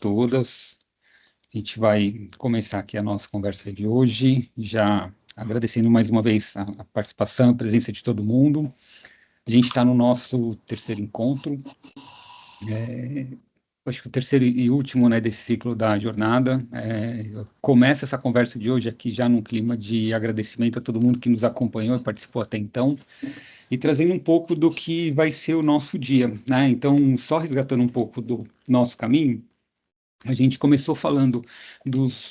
todas. A gente vai começar aqui a nossa conversa de hoje, já agradecendo mais uma vez a participação, a presença de todo mundo. A gente está no nosso terceiro encontro, acho que o terceiro e último, né, desse ciclo da jornada. Eu começo essa conversa de hoje aqui já num clima de agradecimento a todo mundo que nos acompanhou e participou até então, e trazendo um pouco do que vai ser o nosso dia, né? Então, só resgatando um pouco do nosso caminho. A gente começou falando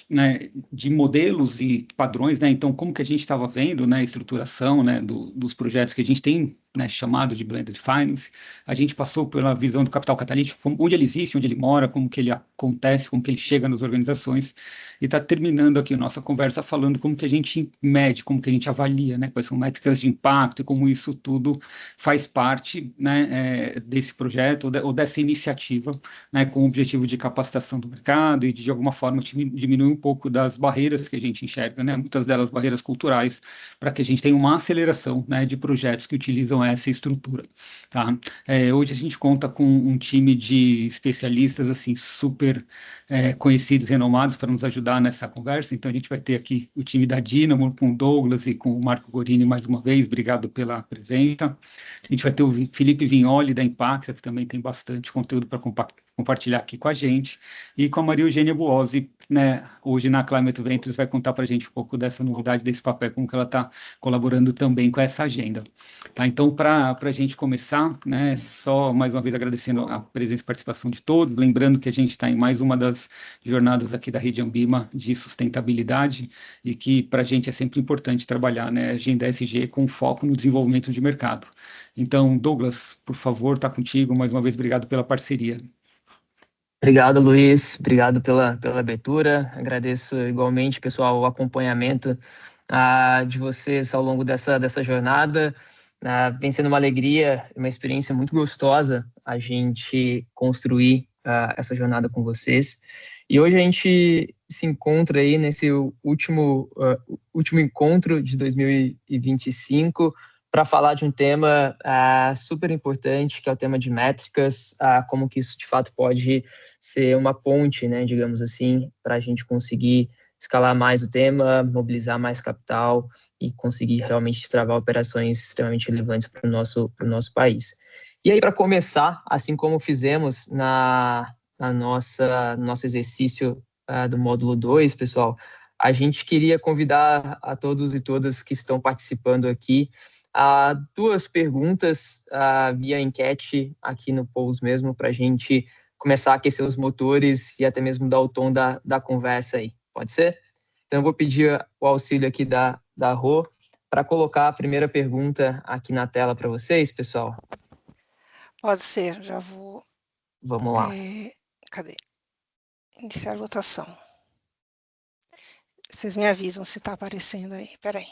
né, de modelos e padrões, né? Então, como que a gente estava vendo, né, a estruturação, né, dos projetos que a gente tem, né, chamado de Blended Finance. A gente passou pela visão do capital catalítico, onde ele existe, onde ele mora, como que ele acontece, como que ele chega nas organizações. E está terminando aqui a nossa conversa falando como que a gente mede, como que a gente avalia, né, quais são métricas de impacto e como isso tudo faz parte, né, desse projeto ou dessa iniciativa, né, com o objetivo de capacitação do mercado e de alguma forma diminuir um pouco das barreiras que a gente enxerga, né, muitas delas barreiras culturais, para que a gente tenha uma aceleração, né, de projetos que utilizam essa estrutura. Tá? Hoje a gente conta com um time de especialistas assim super conhecidos, renomados para nos ajudar nessa conversa. Então a gente vai ter aqui o time da Dynamo com o Douglas e com o Marco Gorini mais uma vez. Obrigado pela presença. A gente vai ter o Felipe Vignoli da Impacta, que também tem bastante conteúdo para compartilhar aqui com a gente, e com a Maria Eugênia Buozzi, né, hoje na Climate Ventures, vai contar para a gente um pouco dessa novidade, desse papel, como que ela está colaborando também com essa agenda. Tá? Então, para a gente começar, né, só mais uma vez agradecendo a presença e participação de todos, lembrando que a gente está em mais uma das jornadas aqui da Rede Ambima de sustentabilidade, e que para a gente é sempre importante trabalhar, né, a agenda ESG com foco no desenvolvimento de mercado. Então, Douglas, por favor, está contigo. Mais uma vez, obrigado pela parceria. Obrigado, Luiz. Obrigado pela abertura. Agradeço igualmente, pessoal, o acompanhamento de vocês ao longo dessa jornada. Vem sendo uma alegria, uma experiência muito gostosa a gente construir essa jornada com vocês. E hoje a gente se encontra aí nesse último encontro de 2025 para falar de um tema super importante, que é o tema de métricas, como que isso de fato pode ser uma ponte, né, digamos assim, para a gente conseguir escalar mais o tema, mobilizar mais capital e conseguir realmente destravar operações extremamente relevantes para o nosso país. E aí, para começar, assim como fizemos no nosso exercício do módulo 2, pessoal, a gente queria convidar a todos e todas que estão participando aqui duas perguntas via enquete aqui no Pulse mesmo, para a gente começar a aquecer os motores e até mesmo dar o tom da conversa aí. Pode ser? Então, eu vou pedir o auxílio aqui da Rô para colocar a primeira pergunta aqui na tela para vocês, pessoal. Pode ser, já vou... Vamos lá. Cadê? Iniciar a votação. Vocês me avisam se está aparecendo aí. Espera aí.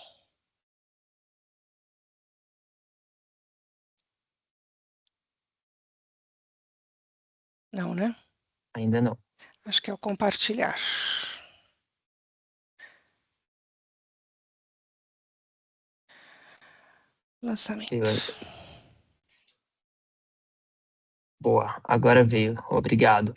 Não, né? Ainda não. Acho que é o compartilhar. Lançamento. Boa, agora veio. Obrigado.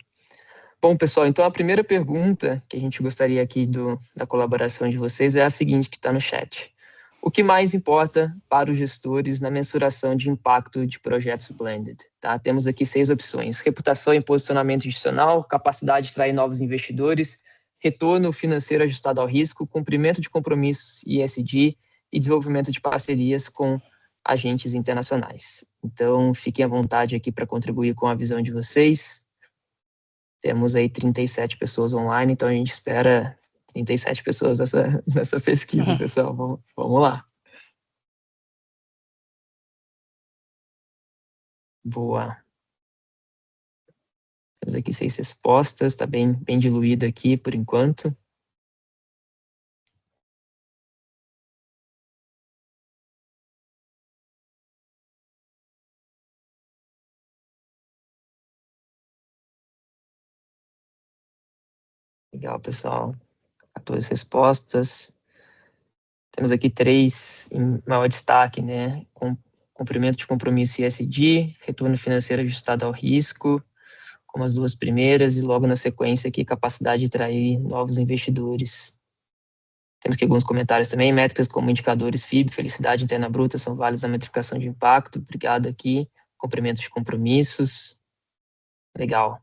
Bom, pessoal, então a primeira pergunta que a gente gostaria aqui da colaboração de vocês é a seguinte, que está no chat. O que mais importa para os gestores na mensuração de impacto de projetos blended? Tá? Temos aqui 6 opções: reputação e posicionamento institucional, capacidade de atrair novos investidores, retorno financeiro ajustado ao risco, cumprimento de compromissos ESG e desenvolvimento de parcerias com agentes internacionais. Então, fiquem à vontade aqui para contribuir com a visão de vocês. Temos aí 37 pessoas online, então a gente espera 37 pessoas nessa pesquisa, pessoal. Vamos lá. Boa. Temos aqui 6 respostas, está bem diluído aqui por enquanto. Legal, pessoal. 14 respostas. Temos aqui 3 em maior destaque, né? Cumprimento de compromisso ESG, retorno financeiro ajustado ao risco, como as duas primeiras, e logo na sequência aqui, capacidade de atrair novos investidores. Temos aqui alguns comentários também, métricas como indicadores FIB, felicidade interna bruta, são válidas na metrificação de impacto. Obrigado aqui. Cumprimento de compromissos. Legal.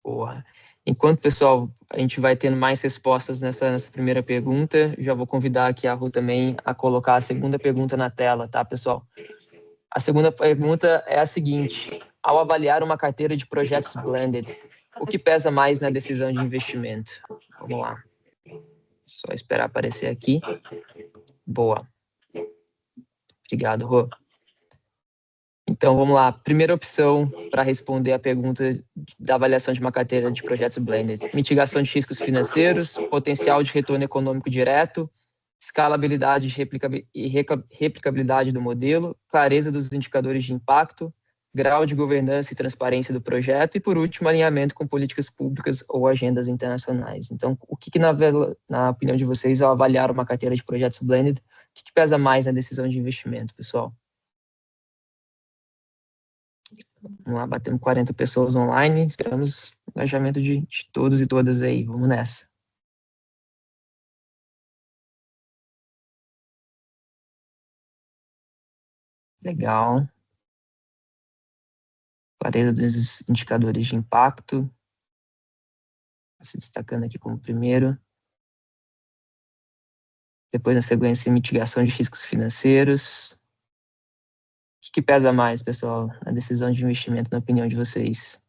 Boa. Enquanto, pessoal, a gente vai tendo mais respostas nessa primeira pergunta, já vou convidar aqui a Ru também a colocar a segunda pergunta na tela, tá, pessoal? A segunda pergunta é a seguinte: ao avaliar uma carteira de projetos blended, o que pesa mais na decisão de investimento? Vamos lá. Só esperar aparecer aqui. Boa. Obrigado, Rô. Então, vamos lá. Primeira opção para responder a pergunta da avaliação de uma carteira de projetos blended: mitigação de riscos financeiros, potencial de retorno econômico direto, escalabilidade e replicabilidade do modelo, clareza dos indicadores de impacto, grau de governança e transparência do projeto e, por último, alinhamento com políticas públicas ou agendas internacionais. Então, o que na opinião de vocês, ao avaliar uma carteira de projetos blended, o que pesa mais na decisão de investimento, pessoal? Vamos lá, batemos 40 pessoas online, esperamos o engajamento de todos e todas aí, vamos nessa. Legal. Clareza dos indicadores de impacto, se destacando aqui como primeiro. Depois, na sequência, mitigação de riscos financeiros. O que pesa mais, pessoal, na decisão de investimento, na opinião de vocês?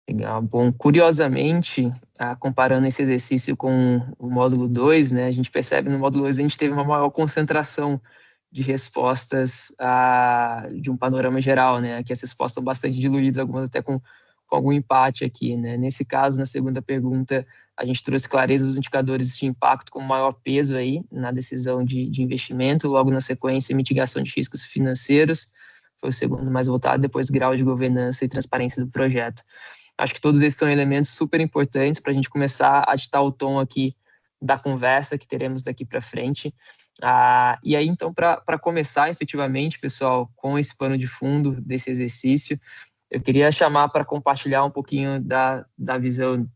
Legal. Bom, curiosamente, comparando esse exercício com o módulo 2, né, a gente percebe no módulo 2 a gente teve uma maior concentração de respostas de um panorama geral, né? Aqui as respostas estão bastante diluídas, algumas até com algum empate aqui, né? Nesse caso, na segunda pergunta, a gente trouxe clareza dos indicadores de impacto com maior peso aí na decisão de investimento, logo na sequência, mitigação de riscos financeiros, foi o segundo mais votado, depois grau de governança e transparência do projeto. Acho que todos esses são elementos super importantes para a gente começar a ditar o tom aqui da conversa que teremos daqui para frente. E aí, então, para começar efetivamente, pessoal, com esse pano de fundo desse exercício, eu queria chamar para compartilhar um pouquinho da visão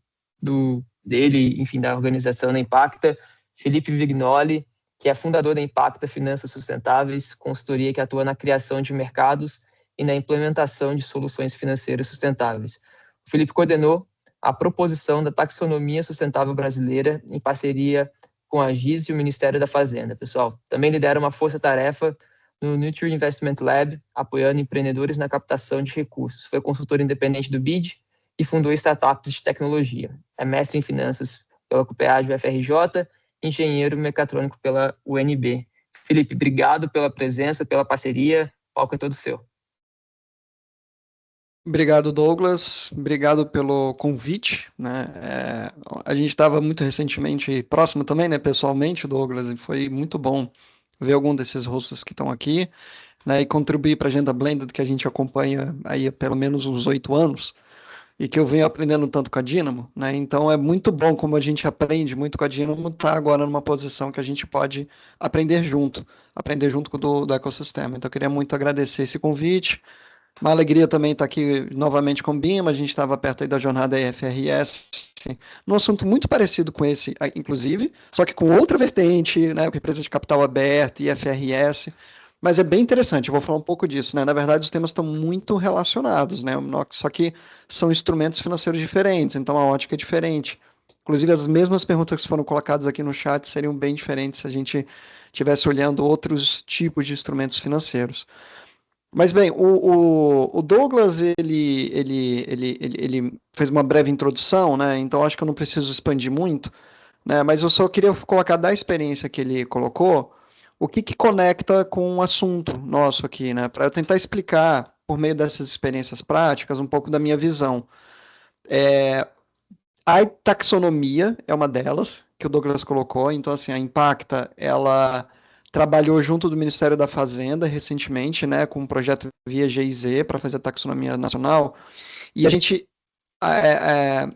dele, enfim, da organização da Impacta, Felipe Vignoli, que é fundador da Impacta Finanças Sustentáveis, consultoria que atua na criação de mercados e na implementação de soluções financeiras sustentáveis. O Felipe coordenou a proposição da taxonomia sustentável brasileira em parceria com a GIS e o Ministério da Fazenda, pessoal. Também lidera uma força-tarefa no Nutri Investment Lab, apoiando empreendedores na captação de recursos. Foi consultor independente do BID e fundou startups de tecnologia. É mestre em finanças pela CUPEAG UFRJ, engenheiro mecatrônico pela UNB. Felipe, obrigado pela presença, pela parceria. O palco é todo seu. Obrigado, Douglas. Obrigado pelo convite, né? A gente estava muito recentemente próximo também, né, pessoalmente, Douglas, e foi muito bom ver algum desses rostos que estão aqui, né, e contribuir para a agenda Blended que a gente acompanha aí há pelo menos uns 8 anos e que eu venho aprendendo tanto com a Dynamo, né? Então é muito bom como a gente aprende muito com a Dynamo, tá agora numa posição que a gente pode aprender junto com do ecossistema. Então eu queria muito agradecer esse convite. Uma alegria também estar aqui novamente com o BIMA. A gente estava perto aí da jornada IFRS, num assunto muito parecido com esse, inclusive, só que com outra vertente, né, empresa de capital aberto, IFRS. Mas é bem interessante, eu vou falar um pouco disso, né? Na verdade, os temas estão muito relacionados, né? Só que são instrumentos financeiros diferentes, então a ótica é diferente. Inclusive, as mesmas perguntas que foram colocadas aqui no chat seriam bem diferentes se a gente estivesse olhando outros tipos de instrumentos financeiros. Mas bem, o Douglas ele fez uma breve introdução, né? Então acho que eu não preciso expandir muito, né? Mas eu só queria colocar da experiência que ele colocou, o que conecta com o assunto nosso aqui, né? Para eu tentar explicar por meio dessas experiências práticas um pouco da minha visão. A taxonomia é uma delas que o Douglas colocou. Então assim, a Impacta, ela trabalhou junto do Ministério da Fazenda recentemente, né, com um projeto via GIZ para fazer a taxonomia nacional, e a gente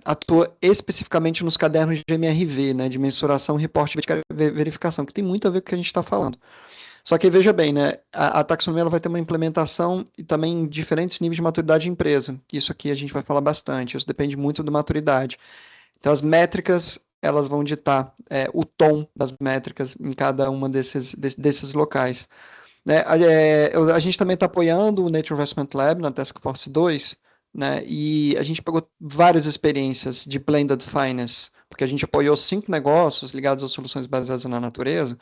atua especificamente nos cadernos de MRV, né, de mensuração, reporte e verificação, que tem muito a ver com o que a gente está falando. Só que veja bem, né, a taxonomia ela vai ter uma implementação e também em diferentes níveis de maturidade de empresa. Isso aqui a gente vai falar bastante, isso depende muito da maturidade. Então as métricas, elas vão ditar o tom das métricas em cada uma desses locais. Né, a gente também está apoiando o Nature Investment Lab na Task Force 2, né, e a gente pegou várias experiências de Blended Finance, porque a gente apoiou 5 negócios ligados a soluções baseadas na natureza,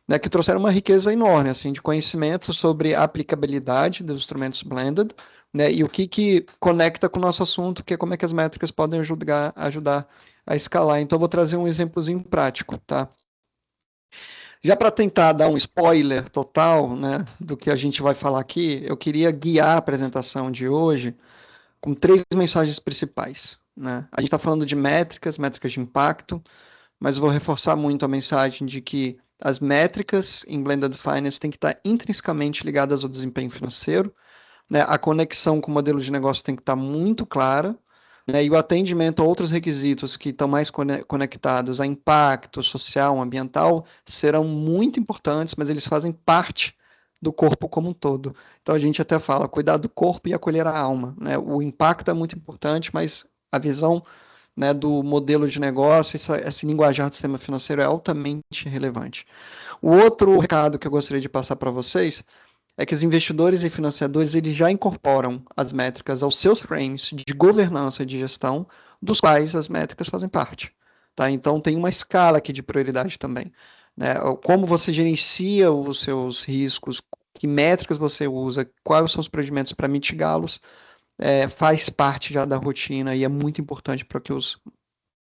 né, que trouxeram uma riqueza enorme assim, de conhecimento sobre a aplicabilidade dos instrumentos blended, né, e o que conecta com o nosso assunto, que é como é que as métricas podem ajudar a escalar. Então, eu vou trazer um exemplozinho prático, tá? Já para tentar dar um spoiler total, né, do que a gente vai falar aqui, eu queria guiar a apresentação de hoje com 3 mensagens principais. Né? A gente está falando de métricas de impacto, mas eu vou reforçar muito a mensagem de que as métricas em Blended Finance têm que estar intrinsecamente ligadas ao desempenho financeiro, né? A conexão com o modelo de negócio tem que estar muito clara, né? E o atendimento a outros requisitos que estão mais conectados a impacto social, ambiental, serão muito importantes, mas eles fazem parte do corpo como um todo. Então a gente até fala, cuidar do corpo e acolher a alma, né? O impacto é muito importante, mas a visão, né, do modelo de negócio, esse linguajar do sistema financeiro é altamente relevante. O outro recado que eu gostaria de passar para vocês é que os investidores e financiadores eles já incorporam as métricas aos seus frames de governança e de gestão, dos quais as métricas fazem parte. Tá? Então tem uma escala aqui de prioridade também. Né? Como você gerencia os seus riscos, que métricas você usa, quais são os procedimentos para mitigá-los, faz parte já da rotina e é muito importante para que os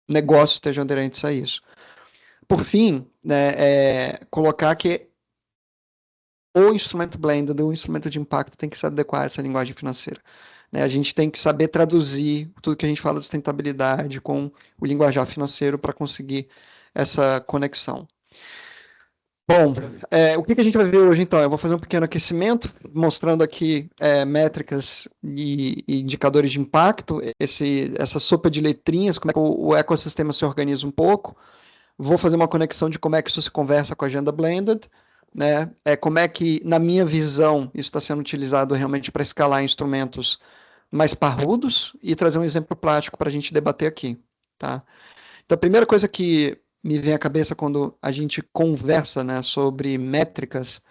negócios estejam aderentes a isso. Por fim, né, colocar que o instrumento blended, o instrumento de impacto tem que se adequar a essa linguagem financeira. Né? A gente tem que saber traduzir tudo que a gente fala de sustentabilidade com o linguajar financeiro para conseguir essa conexão. Bom, o que a gente vai ver hoje então? Eu vou fazer um pequeno aquecimento, mostrando aqui métricas e indicadores de impacto, essa sopa de letrinhas, como é que o ecossistema se organiza um pouco. Vou fazer uma conexão de como é que isso se conversa com a agenda blended, né? Como é que, na minha visão, isso está sendo utilizado realmente para escalar instrumentos mais parrudos e trazer um exemplo prático para a gente debater aqui. Tá? Então, a primeira coisa que me vem à cabeça quando a gente conversa, né, sobre métricas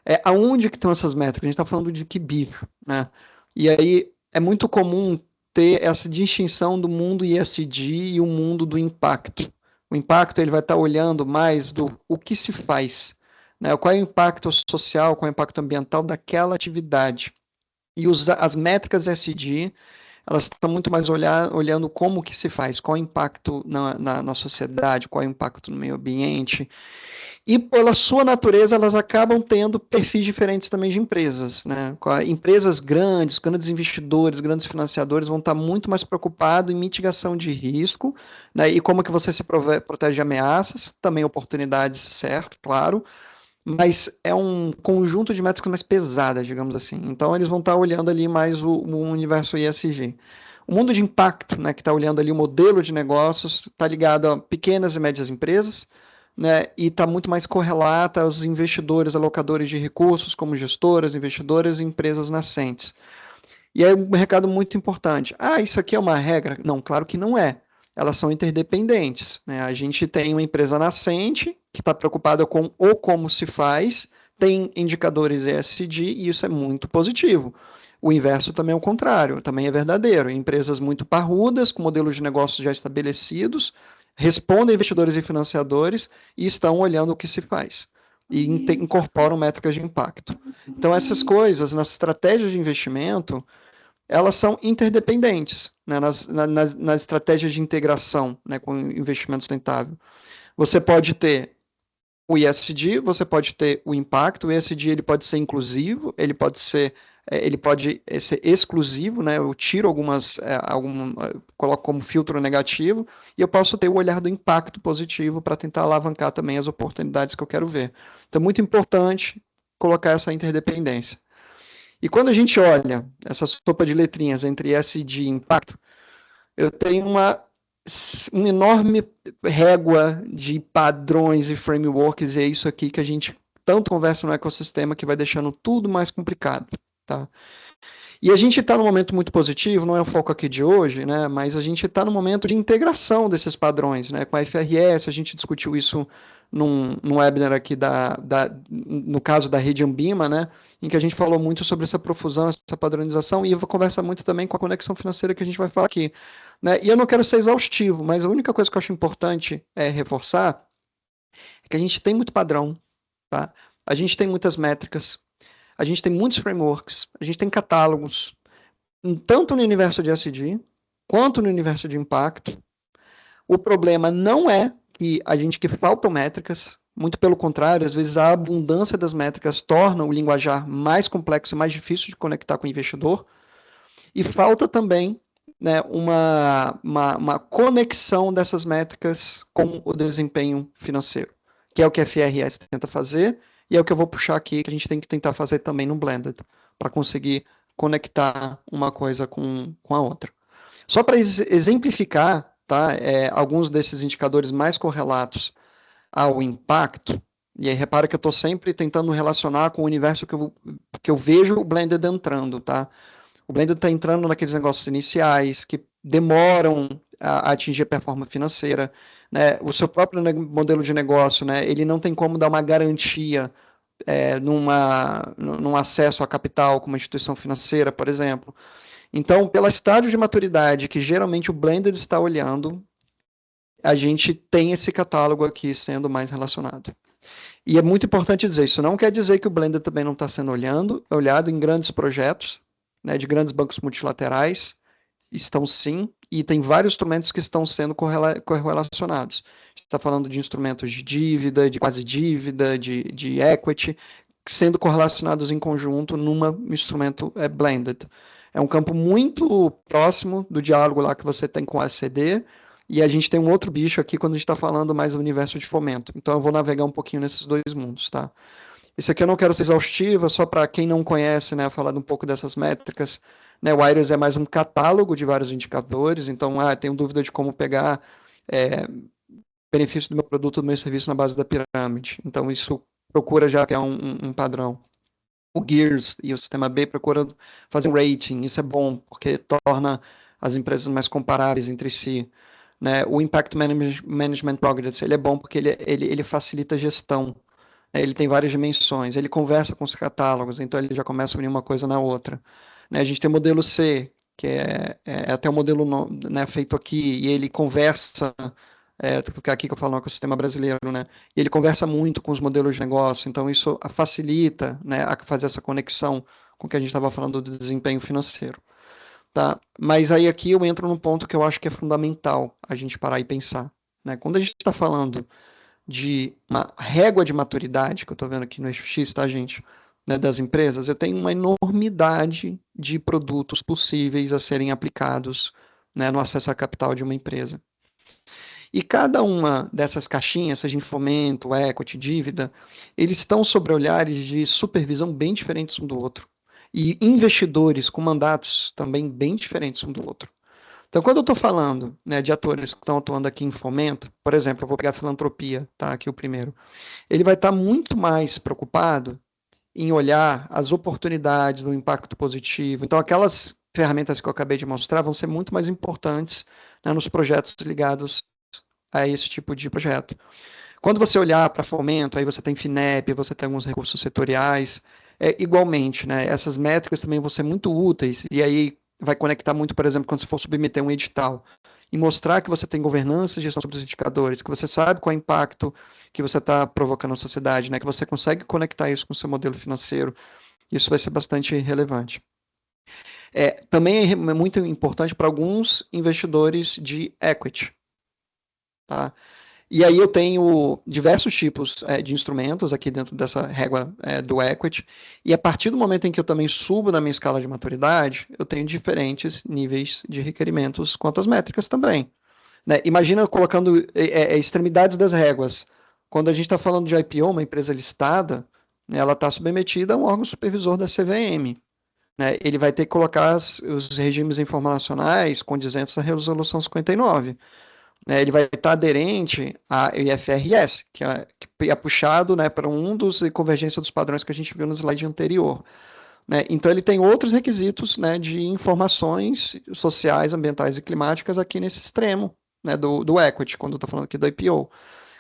é aonde que estão essas métricas. A gente está falando de que bicho, né? E aí é muito comum ter essa distinção do mundo ESG e o mundo do impacto. O impacto ele vai estar olhando mais do o que se faz, né? Qual é o impacto social, qual é o impacto ambiental daquela atividade. E as métricas ESG, elas estão muito mais olhando como que se faz, qual é o impacto na sociedade, qual é o impacto no meio ambiente. E pela sua natureza, elas acabam tendo perfis diferentes também de empresas. Né? Empresas grandes investidores, grandes financiadores vão estar muito mais preocupados em mitigação de risco, né? E como que você se protege de ameaças, também oportunidades, certo, claro, mas é um conjunto de métricas mais pesadas, digamos assim. Então, eles vão estar olhando ali mais o universo ESG. O mundo de impacto, né, que está olhando ali o modelo de negócios, está ligado a pequenas e médias empresas, né, e está muito mais correlata aos investidores, alocadores de recursos, como gestoras, investidoras e empresas nascentes. E aí um recado muito importante. Isso aqui é uma regra? Não, claro que não é. Elas são interdependentes. Né? A gente tem uma empresa nascente que está preocupada com o como se faz, tem indicadores ESG e isso é muito positivo. O inverso também é o contrário, também é verdadeiro. Empresas muito parrudas, com modelos de negócios já estabelecidos, respondem a investidores e financiadores e estão olhando o que se faz. E incorporam métricas de impacto. Então, essas coisas, nas estratégias de investimento, elas são interdependentes, né, nas estratégias de integração, né, com investimento sustentável. Você pode ter o ESG, você pode ter o impacto. O ESG ele pode ser inclusivo, ele pode ser exclusivo, né? Eu tiro coloco como filtro negativo, e eu posso ter o olhar do impacto positivo para tentar alavancar também as oportunidades que eu quero ver. Então, é muito importante colocar essa interdependência. E quando a gente olha essa sopa de letrinhas entre ESG e impacto, eu tenho uma enorme régua de padrões e frameworks, e é isso aqui que a gente tanto conversa no ecossistema, que vai deixando tudo mais complicado, tá? E a gente está num momento muito positivo, não é o foco aqui de hoje, né? Mas a gente está no momento de integração desses padrões, né? Com a FRS, a gente discutiu isso num webinar aqui no caso da rede Ambima, né? Em que a gente falou muito sobre essa profusão, essa padronização, e eu vou conversar muito também com a conexão financeira que a gente vai falar aqui, né? E eu não quero ser exaustivo, mas a única coisa que eu acho importante reforçar é que a gente tem muito padrão, tá? A gente tem muitas métricas, a gente tem muitos frameworks, a gente tem catálogos, tanto no universo de SD, quanto no universo de impacto. O problema não é que faltam métricas, muito pelo contrário, às vezes a abundância das métricas torna o linguajar mais complexo e mais difícil de conectar com o investidor, e falta também, né, uma conexão dessas métricas com o desempenho financeiro, que é o que a FRS tenta fazer, e é o que eu vou puxar aqui, que a gente tem que tentar fazer também no Blended, para conseguir conectar uma coisa com a outra. Só para exemplificar, tá, alguns desses indicadores mais correlatos ao impacto, e aí repara que eu estou sempre tentando relacionar com o universo que eu vejo o Blended entrando, tá? O Blended está entrando naqueles negócios iniciais que demoram a atingir a performance financeira, né? O seu próprio modelo de negócio, né? Ele não tem como dar uma garantia num acesso a capital como uma instituição financeira, por exemplo. Então, pelo estágio de maturidade que geralmente o Blended está olhando, a gente tem esse catálogo aqui sendo mais relacionado. E é muito importante dizer, isso não quer dizer que o Blended também não está sendo olhado em grandes projetos, né, de grandes bancos multilaterais, estão sim, e tem vários instrumentos que estão sendo correlacionados. A gente está falando de instrumentos de dívida, de quase dívida, de equity, sendo correlacionados em conjunto num instrumento blended. É um campo muito próximo do diálogo lá que você tem com a SCD, e a gente tem um outro bicho aqui quando a gente está falando mais do universo de fomento. Então eu vou navegar um pouquinho nesses dois mundos, tá? Isso aqui eu não quero ser exaustivo, só para quem não conhece, né, falar um pouco dessas métricas. Né, o Iris é mais um catálogo de vários indicadores, então, tenho dúvida de como pegar benefício do meu produto, do meu serviço na base da pirâmide. Então, isso procura já criar um padrão. O Gears e o Sistema B procuram fazer um rating, isso é bom, porque torna as empresas mais comparáveis entre si. Né? O Impact Management Projects, ele é bom porque ele facilita a gestão. Ele tem várias dimensões, ele conversa com os catálogos, então ele já começa a unir uma coisa na outra. Né, a gente tem o modelo C, que é até o modelo né, feito aqui, e ele conversa, porque aqui que eu falo no ecossistema brasileiro, né, e ele conversa muito com os modelos de negócio, então isso facilita, né, a fazer essa conexão com o que a gente estava falando do desempenho financeiro. Tá? Mas aí aqui eu entro num ponto que eu acho que é fundamental a gente parar e pensar. Né? Quando a gente está falando de uma régua de maturidade, que eu estou vendo aqui no eixo X, tá, gente? Né, das empresas, eu tenho uma enormidade de produtos possíveis a serem aplicados, né, no acesso a capital de uma empresa. E cada uma dessas caixinhas, seja em fomento, equity, dívida, eles estão sobre olhares de supervisão bem diferentes um do outro. E investidores com mandatos também bem diferentes um do outro. Então, quando eu estou falando, né, de atores que estão atuando aqui em fomento, por exemplo, eu vou pegar a filantropia, tá, aqui o primeiro, ele vai estar muito mais preocupado em olhar as oportunidades, o impacto positivo. Então, aquelas ferramentas que eu acabei de mostrar vão ser muito mais importantes, né, nos projetos ligados a esse tipo de projeto. Quando você olhar para fomento, aí você tem FINEP, você tem alguns recursos setoriais, igualmente, né, essas métricas também vão ser muito úteis, e aí vai conectar muito, por exemplo, quando você for submeter um edital, e mostrar que você tem governança e gestão sobre os indicadores, que você sabe qual é o impacto que você está provocando na sociedade, né, que você consegue conectar isso com o seu modelo financeiro, isso vai ser bastante relevante. Também é muito importante para alguns investidores de equity, tá? E aí eu tenho diversos tipos de instrumentos aqui dentro dessa régua do equity, e a partir do momento em que eu também subo na minha escala de maturidade, eu tenho diferentes níveis de requerimentos quanto às métricas também. Né? Imagina colocando extremidades das réguas. Quando a gente está falando de IPO, uma empresa listada, né, ela está submetida a um órgão supervisor da CVM. né, ele vai ter que colocar os regimes informacionais condizentes à Resolução 59. Né, ele vai estar aderente à IFRS, que é puxado, né, para um dos convergência dos padrões que a gente viu no slide anterior. Né? Então, ele tem outros requisitos, né, de informações sociais, ambientais e climáticas aqui nesse extremo, né, do equity, quando eu estou falando aqui do IPO.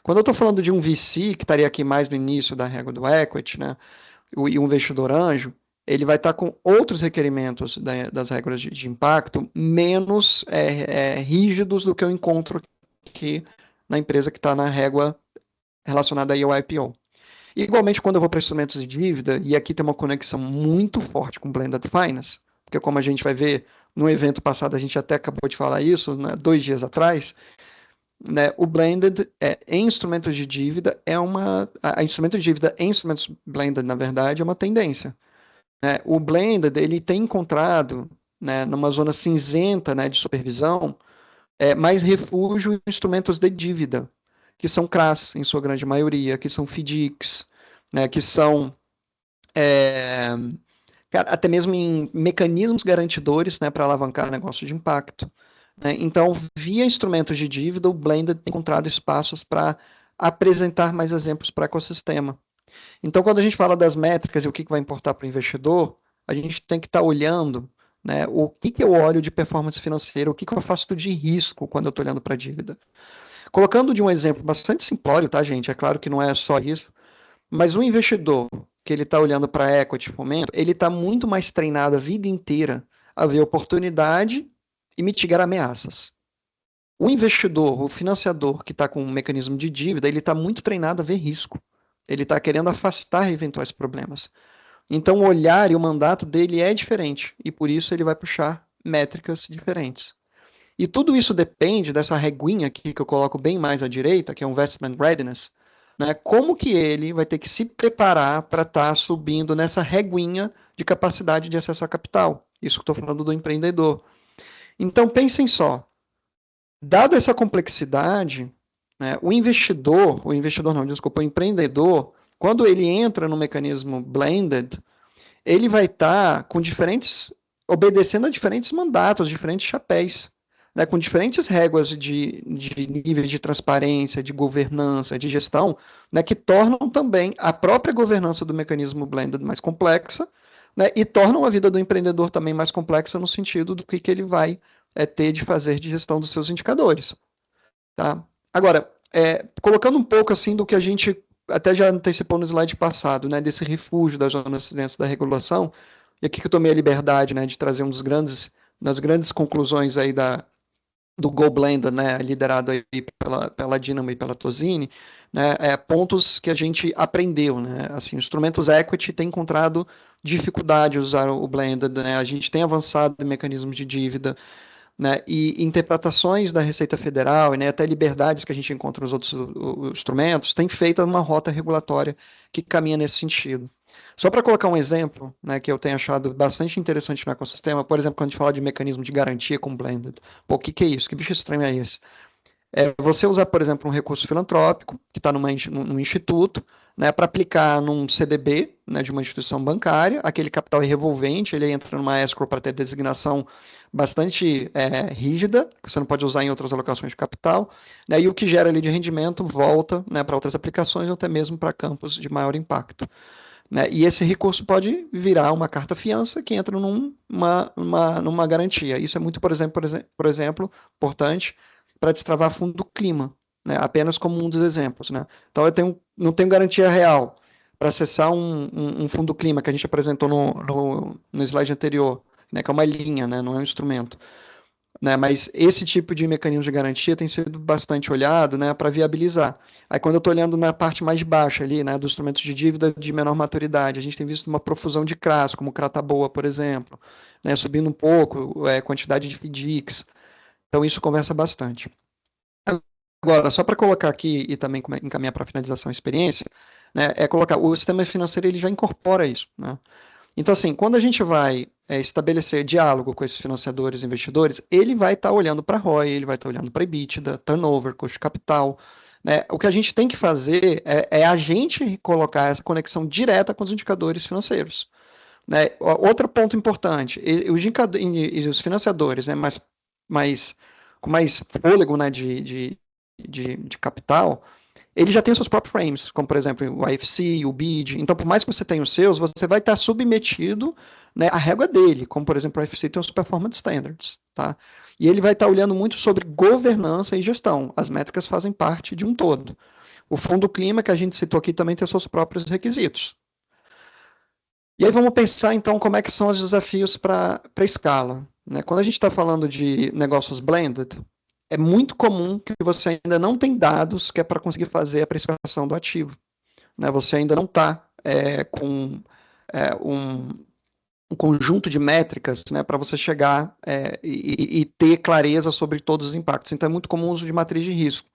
Quando eu estou falando de um VC, que estaria aqui mais no início da regra do equity, né, e um investidor anjo, ele vai estar com outros requerimentos das regras de impacto menos rígidos do que eu encontro aqui na empresa que está na régua relacionada aí ao IPO. Igualmente, quando eu vou para instrumentos de dívida, e aqui tem uma conexão muito forte com Blended Finance, porque como a gente vai ver no evento passado, a gente até acabou de falar isso, né, 2 dias atrás, né, o Blended em instrumentos de dívida a instrumento de dívida em instrumentos Blended, na verdade, é uma tendência. Né? O Blended, ele tem encontrado, né, numa zona cinzenta, né, de supervisão, mais refúgio em instrumentos de dívida, que são CRAs, em sua grande maioria, que são FDICs, né, que são até mesmo em mecanismos garantidores, né, para alavancar negócio de impacto. Né? Então, via instrumentos de dívida, o Blended tem encontrado espaços para apresentar mais exemplos para o ecossistema. Então, quando a gente fala das métricas e o que vai importar para o investidor, a gente tem que estar olhando, né, o que eu olho de performance financeira, o que eu faço de risco quando eu estou olhando para a dívida. Colocando de um exemplo bastante simplório, tá, gente? É claro que não é só isso, mas o investidor que ele está olhando para equity fomento, ele está muito mais treinado a vida inteira a ver oportunidade e mitigar ameaças. O investidor, o financiador que está com um mecanismo de dívida, ele está muito treinado a ver risco. Ele está querendo afastar eventuais problemas. Então, o olhar e o mandato dele é diferente, e por isso ele vai puxar métricas diferentes. E tudo isso depende dessa reguinha aqui que eu coloco bem mais à direita, que é o Investment Readiness, né? Como que ele vai ter que se preparar para estar subindo nessa reguinha de capacidade de acesso a capital. Isso que eu estou falando do empreendedor. Então, pensem só, dado essa complexidade, né, o empreendedor, quando ele entra no mecanismo blended, ele vai estar com obedecendo a diferentes mandatos, diferentes chapéus, né, com diferentes réguas de níveis de transparência, de governança, de gestão, né, que tornam também a própria governança do mecanismo blended mais complexa, né, e tornam a vida do empreendedor também mais complexa no sentido do que ele vai ter de fazer de gestão dos seus indicadores. Tá? Agora, colocando um pouco assim do que a gente até já antecipou no slide passado, né, desse refúgio das zonas dentro da regulação, e aqui que eu tomei a liberdade, né, de trazer das grandes conclusões aí do Go Blender, né, liderado aí pela Dynamo e pela Tozini, né, pontos que a gente aprendeu, né, assim, instrumentos equity têm encontrado dificuldade de usar o Blender, né, a gente tem avançado em mecanismos de dívida, né, e interpretações da Receita Federal, né, até liberdades que a gente encontra nos outros instrumentos, tem feito uma rota regulatória que caminha nesse sentido. Só para colocar um exemplo, né, que eu tenho achado bastante interessante no ecossistema, por exemplo, quando a gente fala de mecanismo de garantia com Blended. Pô, o que é isso? Que bicho estranho é esse? Você usar, por exemplo, um recurso filantrópico, que está num instituto, né, para aplicar num CDB, né, de uma instituição bancária, aquele capital é revolvente, ele entra numa escrow para ter designação bastante rígida, que você não pode usar em outras alocações de capital, né, e o que gera ali de rendimento volta, né, para outras aplicações ou até mesmo para campos de maior impacto. Né, e esse recurso pode virar uma carta-fiança que entra numa garantia. Isso é muito, por exemplo, importante para destravar fundo clima, né, apenas como um dos exemplos. Né? Então, não tenho garantia real para acessar um fundo clima que a gente apresentou no slide anterior, né, que é uma linha, né, não é um instrumento. Né, mas esse tipo de mecanismo de garantia tem sido bastante olhado, né, para viabilizar. Aí quando eu estou olhando na parte mais baixa ali, né, dos instrumentos de dívida de menor maturidade, a gente tem visto uma profusão de CRAs, como o CRA Boa, por exemplo, né, subindo um pouco a quantidade de FDICs. Então isso conversa bastante. Agora, só para colocar aqui e também encaminhar para a finalização da experiência, né, colocar, o sistema financeiro ele já incorpora isso. Né? Então, assim, quando a gente vai estabelecer diálogo com esses financiadores e investidores, ele vai estar olhando para ROI, ele vai estar olhando para EBITDA, turnover, custo de capital. Né? O que a gente tem que fazer é a gente colocar essa conexão direta com os indicadores financeiros. Né? Outro ponto importante, os financiadores, né, com mais fôlego, né, de capital, ele já tem os seus próprios frames, como por exemplo o IFC, o BID. Então, por mais que você tenha os seus, você vai estar submetido, né, à régua dele, como por exemplo o IFC tem os Performance Standards. Tá? E ele vai estar olhando muito sobre governança e gestão. As métricas fazem parte de um todo. O Fundo Clima, que a gente citou aqui, também tem os seus próprios requisitos. E aí vamos pensar, então, como é que são os desafios para escala. Né? Quando a gente está falando de negócios blended, é muito comum que você ainda não tem dados que é para conseguir fazer a precificação do ativo. Né? Você ainda não está com um conjunto de métricas, né, para você chegar e ter clareza sobre todos os impactos. Então é muito comum o uso de matriz de risco,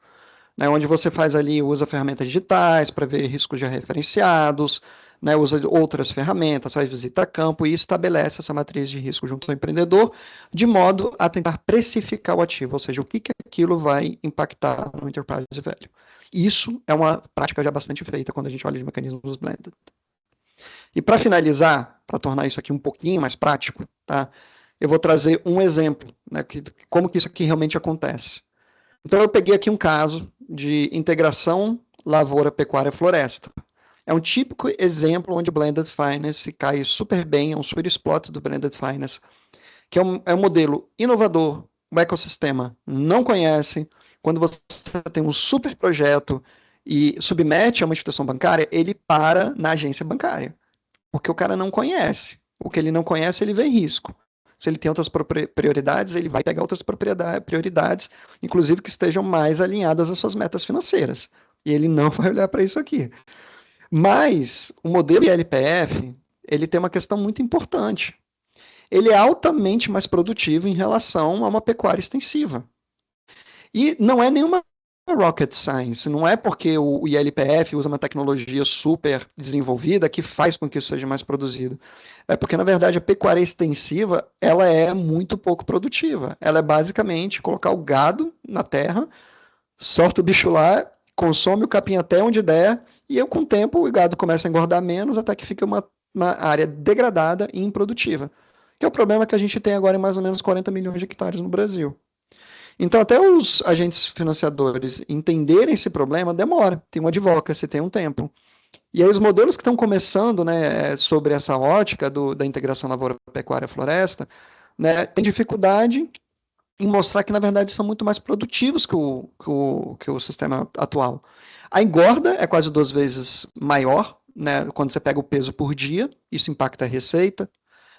né, onde você faz ali, usa ferramentas digitais para ver riscos já referenciados, né, usa outras ferramentas, faz visita a campo e estabelece essa matriz de risco junto ao empreendedor, de modo a tentar precificar o ativo, ou seja, o que aquilo vai impactar no enterprise value. Isso é uma prática já bastante feita quando a gente olha de mecanismos blended. E para finalizar, para tornar isso aqui um pouquinho mais prático, tá? Eu vou trazer um exemplo, né, como que isso aqui realmente acontece. Então eu peguei aqui um caso de integração lavoura, pecuária, floresta. É um típico exemplo onde o Blended Finance cai super bem, é um sweet spot do Blended Finance, que é um modelo inovador, o ecossistema não conhece. Quando você tem um super projeto e submete a uma instituição bancária, ele para na agência bancária. Porque o cara não conhece. O que ele não conhece, ele vê risco. Se ele tem outras prioridades, ele vai pegar outras prioridades, inclusive que estejam mais alinhadas às suas metas financeiras. E ele não vai olhar para isso aqui. Mas o modelo ILPF, ele tem uma questão muito importante. Ele é altamente mais produtivo em relação a uma pecuária extensiva. E não é nenhuma rocket science, não é porque o ILPF usa uma tecnologia super desenvolvida que faz com que isso seja mais produzido. É porque, na verdade, a pecuária extensiva, ela é muito pouco produtiva. Ela é basicamente colocar o gado na terra, solta o bicho lá, consome o capim até onde der, e com o tempo o gado começa a engordar menos até que fica uma área degradada e improdutiva. Que é o problema que a gente tem agora em mais ou menos 40 milhões de hectares no Brasil. Então, até os agentes financiadores entenderem esse problema, demora. Tem um advocacy, tem um tempo. E aí os modelos que estão começando, né, sobre essa ótica da integração lavoura, pecuária, floresta, né, tem dificuldade em mostrar que, na verdade, são muito mais produtivos que o sistema atual. A engorda é quase 2 vezes maior, né, quando você pega o peso por dia, isso impacta a receita.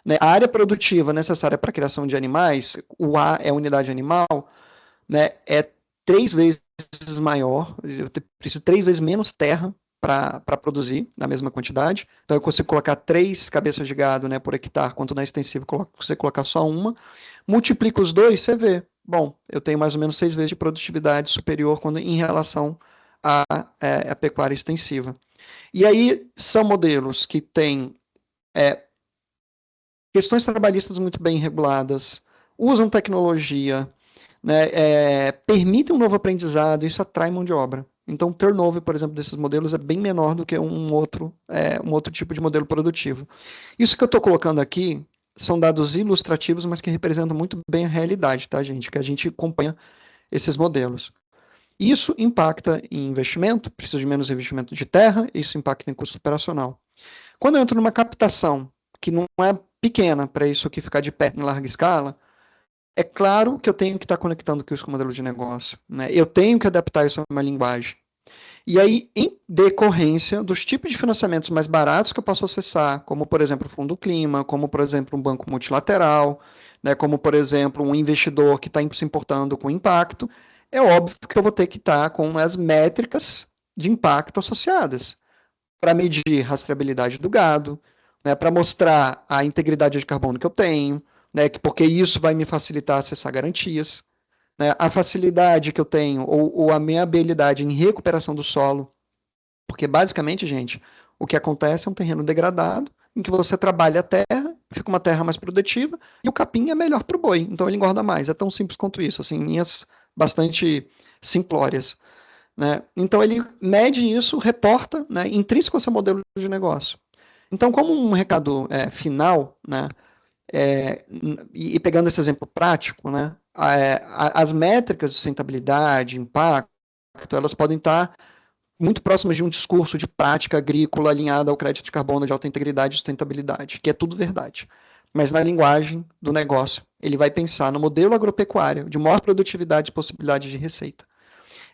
Né, a área produtiva necessária para a criação de animais, o A é a unidade animal, né, é 3 vezes maior, eu preciso 3 vezes menos terra para produzir na mesma quantidade. Então eu consigo colocar 3 cabeças de gado, né, por hectare, quanto na extensiva você colocar só uma. Multiplica os dois, você vê. Bom, eu tenho mais ou menos 6 vezes de produtividade superior em relação à pecuária extensiva. E aí são modelos que têm questões trabalhistas muito bem reguladas, usam tecnologia, né, permitem um novo aprendizado, isso atrai mão de obra. Então, o turnover, por exemplo, desses modelos é bem menor do que um outro tipo de modelo produtivo. Isso que eu estou colocando aqui são dados ilustrativos, mas que representam muito bem a realidade, tá, gente? Que a gente acompanha esses modelos. Isso impacta em investimento, precisa de menos investimento de terra, isso impacta em custo operacional. Quando eu entro numa captação que não é pequena para isso aqui ficar de pé em larga escala, é claro que eu tenho que estar conectando isso com o modelo de negócio. Né? Eu tenho que adaptar isso a uma linguagem. E aí, em decorrência dos tipos de financiamentos mais baratos que eu posso acessar, como, por exemplo, o Fundo Clima, como, por exemplo, um banco multilateral, né, como, por exemplo, um investidor que está se importando com impacto, é óbvio que eu vou ter que estar com as métricas de impacto associadas para medir a rastreabilidade do gado, né, para mostrar a integridade de carbono que eu tenho, né, porque isso vai me facilitar acessar garantias. Né, a facilidade que eu tenho, ou a minha habilidade em recuperação do solo, porque basicamente, gente, o que acontece é um terreno degradado, em que você trabalha a terra, fica uma terra mais produtiva, e o capim é melhor para o boi, então ele engorda mais. É tão simples quanto isso, assim, linhas bastante simplórias. Né? Então ele mede isso, reporta, né, intrínseco ao seu modelo de negócio. Então, como um recado final, né, e pegando esse exemplo prático, né, as métricas de sustentabilidade, impacto, elas podem estar muito próximas de um discurso de prática agrícola alinhada ao crédito de carbono de alta integridade e sustentabilidade, que é tudo verdade. Mas na linguagem do negócio, ele vai pensar no modelo agropecuário de maior produtividade e possibilidade de receita.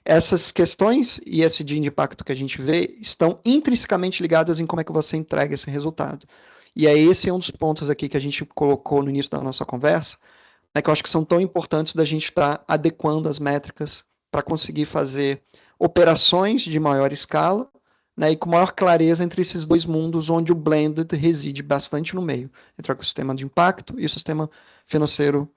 Essas questões e esse de impacto que a gente vê estão intrinsecamente ligadas em como é que você entrega esse resultado. E é esse um dos pontos aqui que a gente colocou no início da nossa conversa, né, que eu acho que são tão importantes da gente estar adequando as métricas para conseguir fazer operações de maior escala, né, e com maior clareza entre esses dois mundos, onde o blended reside bastante no meio, entre o sistema de impacto e o sistema financeiro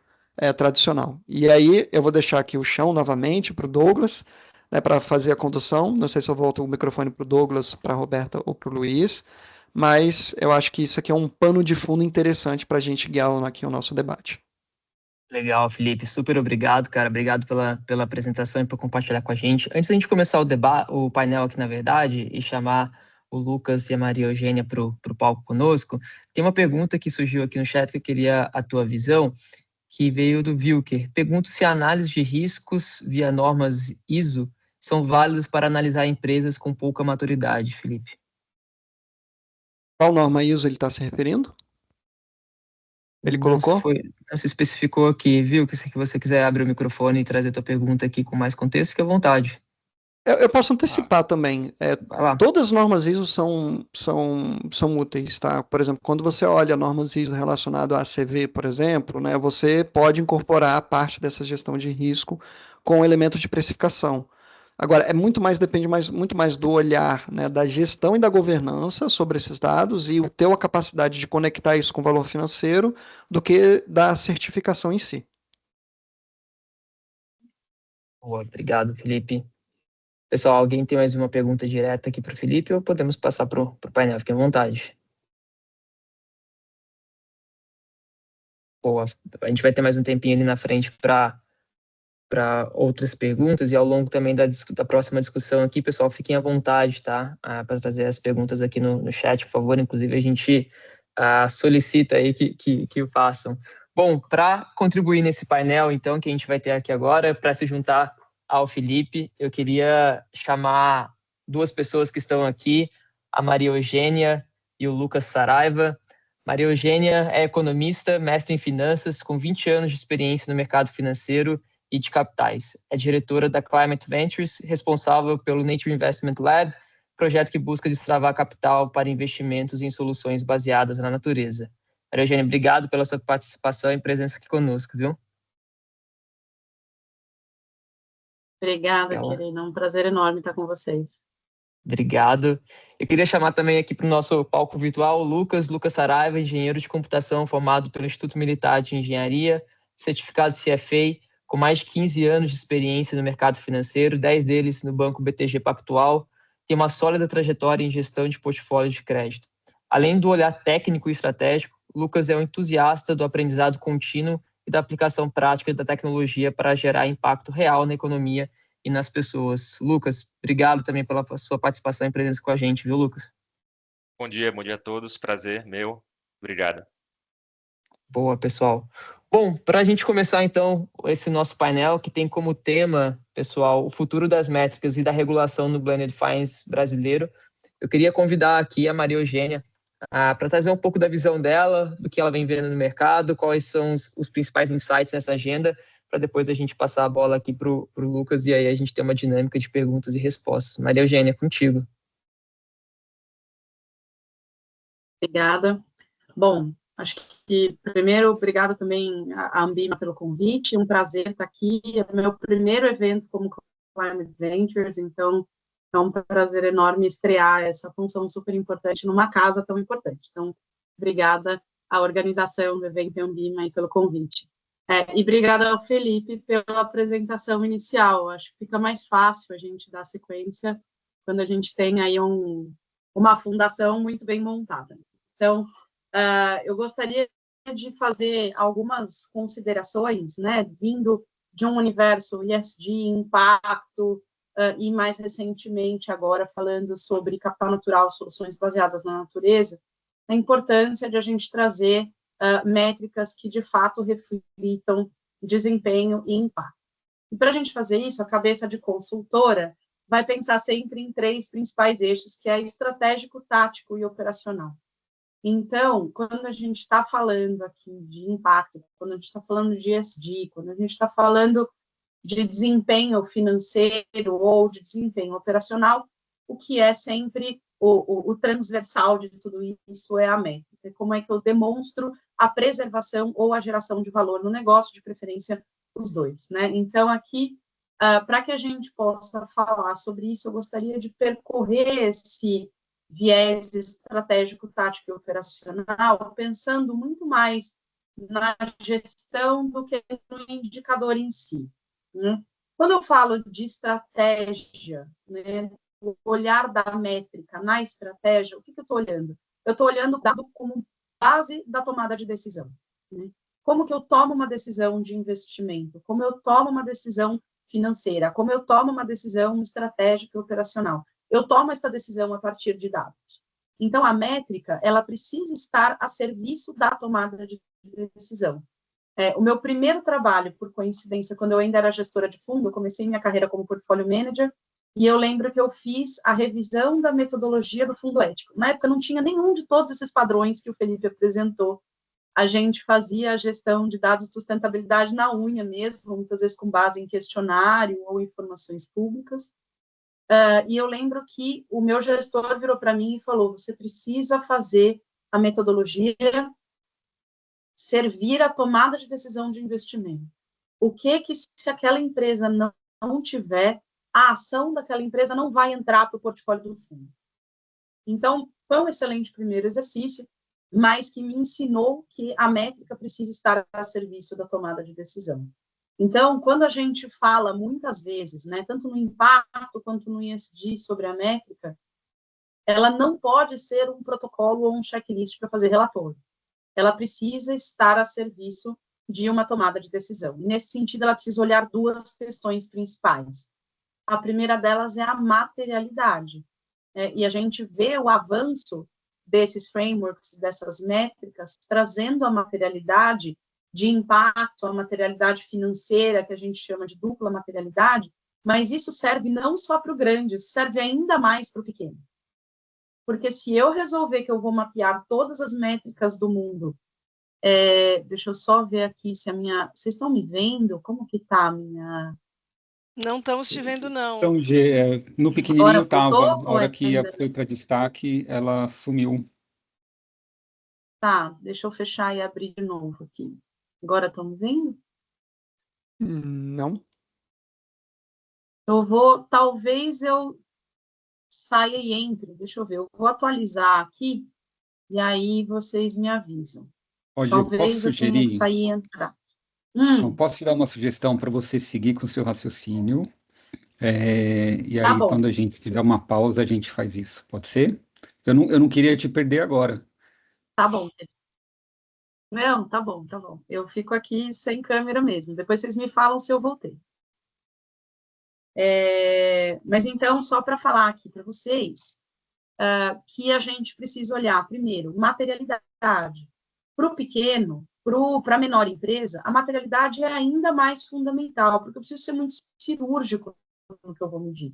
tradicional. E aí eu vou deixar aqui o chão novamente para o Douglas, né, para fazer a condução. Não sei se eu volto o microfone para o Douglas, para a Roberta ou para o Luiz, mas eu acho que isso aqui é um pano de fundo interessante para a gente guiar aqui o nosso debate. Legal, Felipe, super obrigado, cara. Obrigado pela apresentação e por compartilhar com a gente. Antes da gente começar o painel aqui, na verdade, e chamar o Lucas e a Maria Eugênia para o palco conosco, tem uma pergunta que surgiu aqui no chat que eu queria a tua visão, que veio do Wilker. Pergunto se a análise de riscos via normas ISO são válidas para analisar empresas com pouca maturidade, Felipe. Qual norma ISO ele está se referindo? Ele colocou? Não se especificou aqui, viu? Que se você quiser abrir o microfone e trazer a tua pergunta aqui com mais contexto, fique à vontade. Eu posso antecipar também. Vai lá. Todas as normas ISO são úteis, tá? Por exemplo, quando você olha normas ISO relacionadas à ACV, por exemplo, né, você pode incorporar parte dessa gestão de risco com elementos de precificação. Agora, depende muito mais do olhar, né, da gestão e da governança sobre esses dados e ter a capacidade de conectar isso com o valor financeiro do que da certificação em si. Boa, obrigado, Felipe. Pessoal, alguém tem mais uma pergunta direta aqui para o Felipe ou podemos passar para o painel? Fiquem à vontade. Boa, a gente vai ter mais um tempinho ali na frente para outras perguntas e ao longo também da próxima discussão aqui, pessoal, fiquem à vontade, tá? Para trazer as perguntas aqui no chat, por favor. Inclusive, a gente solicita aí que o façam. Bom, para contribuir nesse painel, então, que a gente vai ter aqui agora, para se juntar ao Felipe, eu queria chamar duas pessoas que estão aqui, a Maria Eugênia e o Lucas Saraiva. Maria Eugênia é economista, mestre em finanças, com 20 anos de experiência no mercado financeiro e de capitais. É diretora da Climate Ventures, responsável pelo Nature Investment Lab, projeto que busca destravar capital para investimentos em soluções baseadas na natureza. Maria Eugênia, obrigado pela sua participação e presença aqui conosco, viu? Obrigada, querida. É um prazer enorme estar com vocês. Obrigado. Eu queria chamar também aqui para o nosso palco virtual o Lucas Saraiva, engenheiro de computação formado pelo Instituto Militar de Engenharia, certificado CFA, com mais de 15 anos de experiência no mercado financeiro, 10 deles no Banco BTG Pactual, tem uma sólida trajetória em gestão de portfólios de crédito. Além do olhar técnico e estratégico, Lucas é um entusiasta do aprendizado contínuo e da aplicação prática da tecnologia para gerar impacto real na economia e nas pessoas. Lucas, obrigado também pela sua participação e presença com a gente, viu, Lucas? Bom dia a todos, prazer meu, obrigado. Boa, pessoal. Bom, para a gente começar então esse nosso painel, que tem como tema, pessoal, o futuro das métricas e da regulação no Blended Finance brasileiro, eu queria convidar aqui a Maria Eugênia para trazer um pouco da visão dela, do que ela vem vendo no mercado, quais são os principais insights nessa agenda, para depois a gente passar a bola aqui para o Lucas e aí a gente ter uma dinâmica de perguntas e respostas. Maria Eugênia, contigo. Obrigada. Bom, acho que, primeiro, obrigada também à Ambima pelo convite, um prazer estar aqui, é o meu primeiro evento como Climate Ventures, então é um prazer enorme estrear essa função super importante numa casa tão importante. Então, obrigada à organização do evento Ambima e pelo convite. E obrigada ao Felipe pela apresentação inicial, acho que fica mais fácil a gente dar sequência quando a gente tem aí uma fundação muito bem montada. Então, eu gostaria de fazer algumas considerações, né, vindo de um universo ESG, impacto, e mais recentemente agora falando sobre capital natural, soluções baseadas na natureza, a importância de a gente trazer métricas que, de fato, reflitam desempenho e impacto. E para a gente fazer isso, a cabeça de consultora vai pensar sempre em 3 principais eixos, que é estratégico, tático e operacional. Então, quando a gente está falando aqui de impacto, quando a gente está falando de ESG, quando a gente está falando de desempenho financeiro ou de desempenho operacional, o que é sempre o transversal de tudo isso é a métrica. Como é que eu demonstro a preservação ou a geração de valor no negócio, de preferência os dois, né? Então, aqui, para que a gente possa falar sobre isso, eu gostaria de percorrer esse viés estratégico, tático e operacional, pensando muito mais na gestão do que no indicador em si, né? Quando eu falo de estratégia, né, o olhar da métrica na estratégia, o que eu estou olhando? Eu estou olhando o dado como base da tomada de decisão, né? Como que eu tomo uma decisão de investimento? Como eu tomo uma decisão financeira? Como eu tomo uma decisão estratégica e operacional? Eu tomo essa decisão a partir de dados. Então, a métrica, ela precisa estar a serviço da tomada de decisão. O meu primeiro trabalho, por coincidência, quando eu ainda era gestora de fundo, eu comecei minha carreira como portfólio manager, e eu lembro que eu fiz a revisão da metodologia do fundo ético. Na época, não tinha nenhum de todos esses padrões que o Felipe apresentou. A gente fazia a gestão de dados de sustentabilidade na unha mesmo, muitas vezes com base em questionário ou informações públicas. E eu lembro que o meu gestor virou para mim e falou: você precisa fazer a metodologia servir a tomada de decisão de investimento. O que se aquela empresa não tiver, a ação daquela empresa não vai entrar para o portfólio do fundo. Então, foi um excelente primeiro exercício, mas que me ensinou que a métrica precisa estar a serviço da tomada de decisão. Então, quando a gente fala muitas vezes, né, tanto no impacto quanto no ESG sobre a métrica, ela não pode ser um protocolo ou um checklist para fazer relatório. Ela precisa estar a serviço de uma tomada de decisão. Nesse sentido, ela precisa olhar 2 questões principais. A primeira delas é a materialidade. E a gente vê o avanço desses frameworks, dessas métricas, trazendo a materialidade de impacto, a materialidade financeira, que a gente chama de dupla materialidade, mas isso serve não só para o grande, serve ainda mais para o pequeno. Porque se eu resolver que eu vou mapear todas as métricas do mundo, deixa eu só ver aqui se a minha... Vocês estão me vendo? Como que está a minha... Não estamos te vendo, não. Então, no pequenininho Agora estava, voltou, a hora que ainda? foi para destaque, ela sumiu. Tá, deixa eu fechar e abrir de novo aqui. Agora estão me vendo? Não. Talvez eu saia e entre, deixa eu ver, eu vou atualizar aqui, e aí vocês me avisam. Pode, Talvez posso eu tenha que sugerir? sair e entrar. Então, posso te dar uma sugestão para você seguir com o seu raciocínio? E Tá aí, bom, quando a gente fizer uma pausa, a gente faz isso. Pode ser? Eu não queria te perder agora. tá bom. Não, tá bom, tá bom. Eu fico aqui sem câmera mesmo. Depois vocês me falam se eu voltei. Mas então, só para falar aqui para vocês, que a gente precisa olhar, primeiro, materialidade. Para o pequeno, para a menor empresa, a materialidade é ainda mais fundamental, porque eu preciso ser muito cirúrgico no que eu vou medir.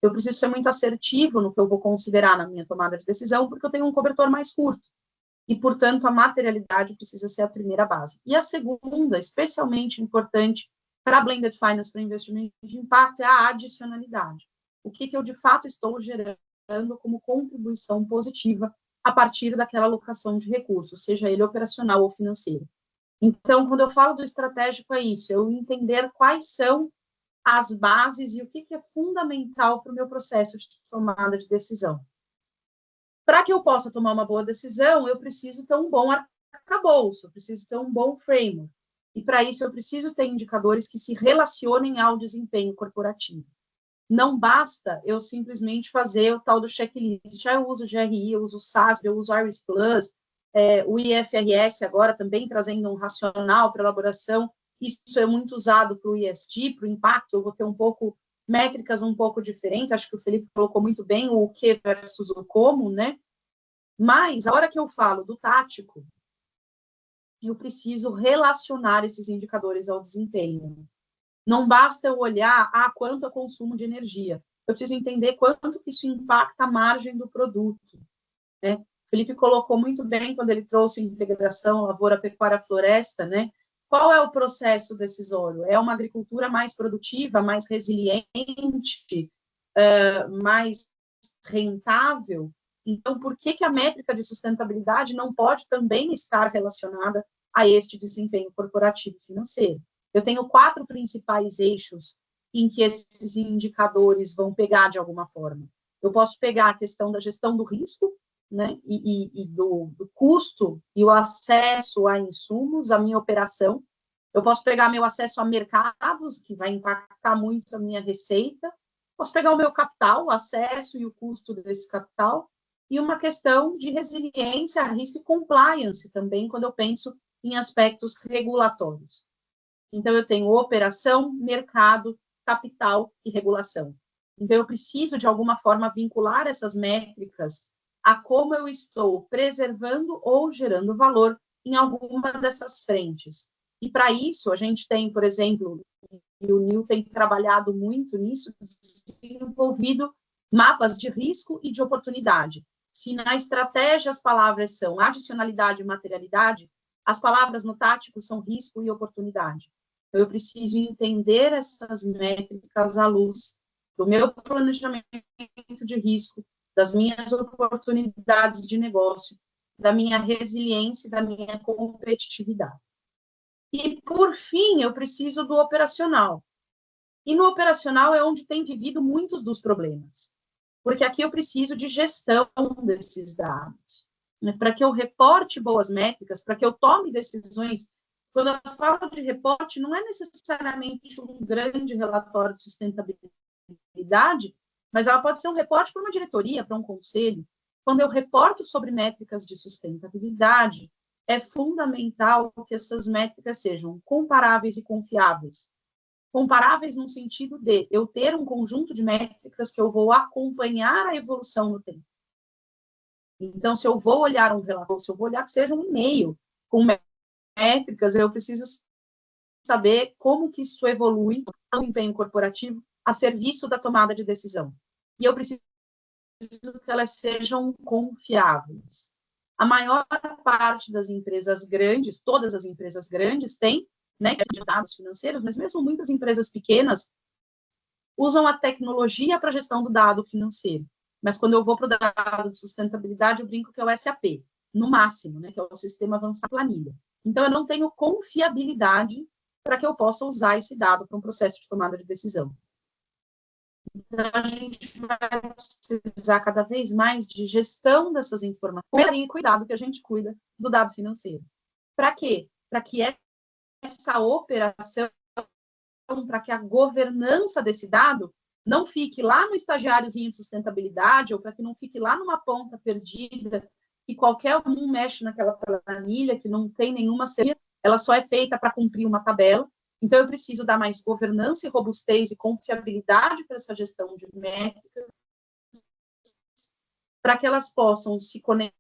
Eu preciso ser muito assertivo no que eu vou considerar na minha tomada de decisão, porque eu tenho um cobertor mais curto. E, portanto, a materialidade precisa ser a primeira base. E a segunda, especialmente importante para a Blended Finance, para investimento de impacto, é a adicionalidade. O que eu, de fato, estou gerando como contribuição positiva a partir daquela alocação de recursos, seja ele operacional ou financeiro. Então, quando eu falo do estratégico, é isso, eu entender quais são as bases e o que é fundamental para o meu processo de tomada de decisão. Para que eu possa tomar uma boa decisão, eu preciso ter um bom arcabouço, eu preciso ter um bom framework. E, para isso, eu preciso ter indicadores que se relacionem ao desempenho corporativo. Não basta eu simplesmente fazer o tal do checklist. Eu uso o GRI, eu uso o SASB, eu uso o IRIS Plus, o IFRS agora também trazendo um racional para elaboração. Isso é muito usado para o ESG, para o impacto. Eu vou ter métricas um pouco diferentes. Acho que o Felipe colocou muito bem o que versus o como, né? Mas, a hora que eu falo do tático, eu preciso relacionar esses indicadores ao desempenho. Não basta eu olhar quanto é o consumo de energia. Eu preciso entender quanto que isso impacta a margem do produto. Né? O Felipe colocou muito bem quando ele trouxe a integração lavoura, pecuária, floresta, né? Qual é o processo decisório? É uma agricultura mais produtiva, mais resiliente, mais rentável? Então, por que a métrica de sustentabilidade não pode também estar relacionada a este desempenho corporativo financeiro? Eu tenho 4 principais eixos em que esses indicadores vão pegar de alguma forma. Eu posso pegar a questão da gestão do risco, né, e do custo e o acesso a insumos, a minha operação. Eu posso pegar meu acesso a mercados, que vai impactar muito a minha receita. Posso pegar o meu capital, o acesso e o custo desse capital. E uma questão de resiliência, risco e compliance também, quando eu penso em aspectos regulatórios. Então, eu tenho operação, mercado, capital e regulação. Então, eu preciso, de alguma forma, vincular essas métricas a como eu estou preservando ou gerando valor em alguma dessas frentes. E, para isso, a gente tem, por exemplo, e o Nil tem trabalhado muito nisso, desenvolvido mapas de risco e de oportunidade. Se na estratégia as palavras são adicionalidade e materialidade, as palavras no tático são risco e oportunidade. Então, eu preciso entender essas métricas à luz do meu planejamento de risco, das minhas oportunidades de negócio, da minha resiliência, da minha competitividade. E, por fim, eu preciso do operacional. E no operacional é onde tem vivido muitos dos problemas. Porque aqui eu preciso de gestão desses dados, né? Para que eu reporte boas métricas, para que eu tome decisões. Quando eu falo de reporte, não é necessariamente um grande relatório de sustentabilidade, mas ela pode ser um reporte para uma diretoria, para um conselho. Quando eu reporto sobre métricas de sustentabilidade, é fundamental que essas métricas sejam comparáveis e confiáveis. Comparáveis no sentido de eu ter um conjunto de métricas que eu vou acompanhar a evolução no tempo. Então, se eu vou olhar um relatório, se eu vou olhar que seja um e-mail com métricas, eu preciso saber como que isso evolui no desempenho corporativo a serviço da tomada de decisão. E eu preciso que elas sejam confiáveis. A maior parte das empresas grandes, todas as empresas grandes têm, né, dados financeiros, mas mesmo muitas empresas pequenas usam a tecnologia para a gestão do dado financeiro. Mas quando eu vou para o dado de sustentabilidade, eu brinco que é o SAP, no máximo, né, que é o Sistema Avançado Planilha. Então, eu não tenho confiabilidade para que eu possa usar esse dado para um processo de tomada de decisão. Então, a gente vai precisar cada vez mais de gestão dessas informações e cuidado que a gente cuida do dado financeiro. Para quê? Para que essa operação, para que a governança desse dado não fique lá no estagiáriozinho de sustentabilidade, ou para que não fique lá numa ponta perdida, que qualquer um mexe naquela planilha, que não tem nenhuma segurança, ela só é feita para cumprir uma tabela. Então, eu preciso dar mais governança e robustez e confiabilidade para essa gestão de métricas, para que elas possam se conectar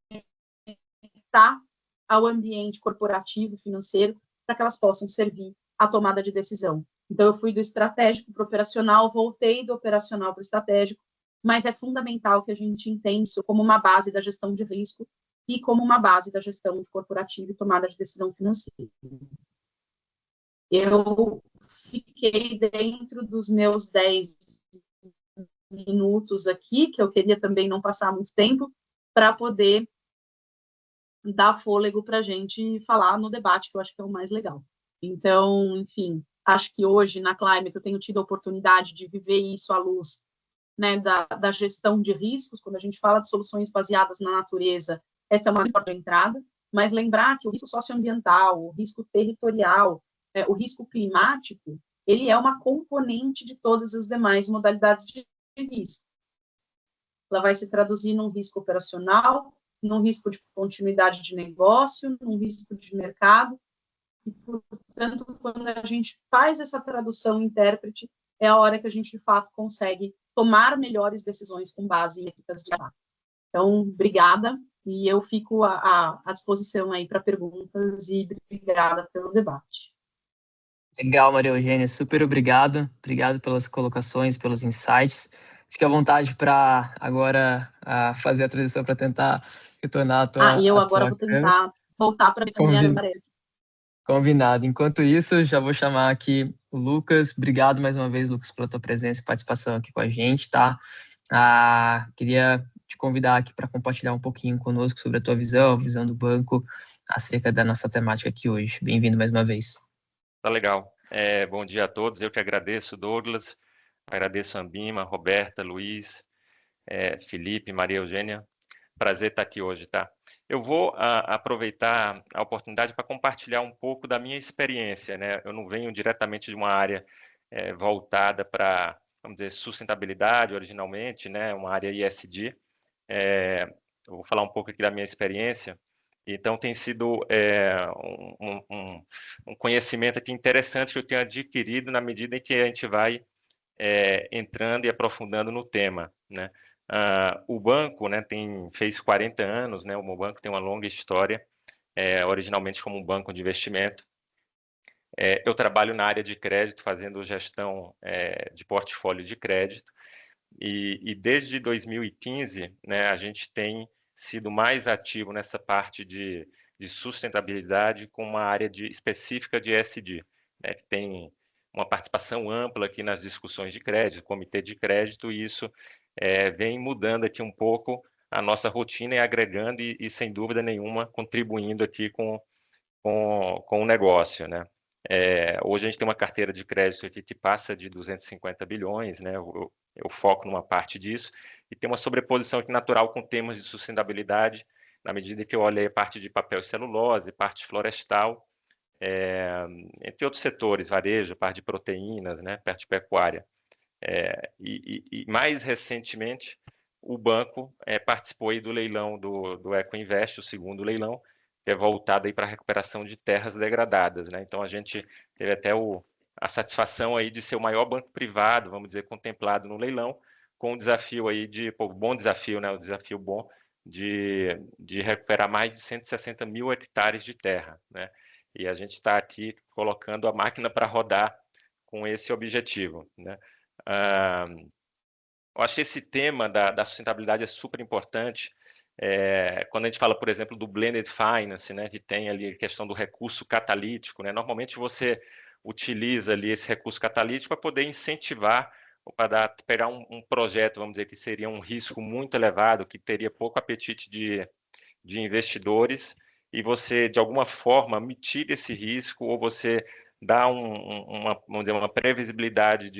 ao ambiente corporativo, financeiro, para que elas possam servir à tomada de decisão. Então, eu fui do estratégico para o operacional, voltei do operacional para o estratégico, mas é fundamental que a gente entenda isso como uma base da gestão de risco e como uma base da gestão de corporativo e tomada de decisão financeira. Eu fiquei dentro dos meus 10 minutos aqui, que eu queria também não passar muito tempo, para poder dar fôlego para a gente falar no debate, que eu acho que é o mais legal. Então, enfim, acho que hoje, na Climate, eu tenho tido a oportunidade de viver isso à luz, né, da gestão de riscos. Quando a gente fala de soluções baseadas na natureza, essa é uma porta de entrada, mas lembrar que o risco socioambiental, o risco territorial, o risco climático, ele é uma componente de todas as demais modalidades de risco. Ela vai se traduzir num risco operacional, num risco de continuidade de negócio, num risco de mercado, e, portanto, quando a gente faz essa tradução intérprete, é a hora que a gente, de fato, consegue tomar melhores decisões com base em éticas de fato. Então, obrigada, e eu fico à disposição aí para perguntas, e obrigada pelo debate. Legal, Maria Eugênia, super obrigado. Obrigado pelas colocações, pelos insights. Fique à vontade para agora fazer a transição para tentar retornar e eu a agora tua vou câmera. tentar voltar para ver se a minha aparece. Combinado. Enquanto isso, já vou chamar aqui o Lucas. Obrigado mais uma vez, Lucas, pela tua presença e participação aqui com a gente, tá? Queria te convidar aqui para compartilhar um pouquinho conosco sobre a tua visão, a visão do banco, acerca da nossa temática aqui hoje. Bem-vindo mais uma vez. Tá legal. Bom dia a todos. Eu que agradeço, Douglas. Agradeço a Ambima, Roberta, Luiz, Felipe, Maria Eugênia. Prazer estar aqui hoje, tá? Eu vou aproveitar a oportunidade para compartilhar um pouco da minha experiência, né? Eu não venho diretamente de uma área voltada para, vamos dizer, sustentabilidade originalmente, né? Uma área ESG. Eu vou falar um pouco aqui da minha experiência. Então, tem sido um conhecimento aqui interessante que eu tenho adquirido na medida em que a gente vai entrando e aprofundando no tema, né? O banco, né, fez 40 anos, né? O banco tem uma longa história, originalmente como um banco de investimento. Eu trabalho na área de crédito, fazendo gestão de portfólio de crédito, e desde 2015, né, a gente tem sido mais ativo nessa parte de sustentabilidade com uma área específica de ESG, né, que tem uma participação ampla aqui nas discussões de crédito, comitê de crédito, e isso vem mudando aqui um pouco a nossa rotina e agregando e sem dúvida nenhuma, contribuindo aqui com o negócio, né? Hoje a gente tem uma carteira de crédito aqui que passa de 250 bilhões, né? Eu foco numa parte disso, e tem uma sobreposição aqui natural com temas de sustentabilidade, na medida que eu olho a parte de papel e celulose, parte florestal, entre outros setores, varejo, parte de proteínas, né? Parte de pecuária. E mais recentemente, o banco participou aí do leilão do Ecoinvest, o segundo leilão, que é voltado para a recuperação de terras degradadas, né? Então, a gente teve até a satisfação aí de ser o maior banco privado, vamos dizer, contemplado no leilão, com o desafio aí bom desafio, né? O desafio bom de recuperar mais de 160 mil hectares de terra, né? E a gente está aqui colocando a máquina para rodar com esse objetivo, né? Eu acho que esse tema da sustentabilidade é super importante. Quando a gente fala, por exemplo, do blended finance, né, que tem ali a questão do recurso catalítico, né, normalmente você utiliza ali esse recurso catalítico para poder incentivar ou para pegar um projeto, vamos dizer, que seria um risco muito elevado, que teria pouco apetite de investidores, e você, de alguma forma, mitiga esse risco, ou você dá vamos dizer, uma previsibilidade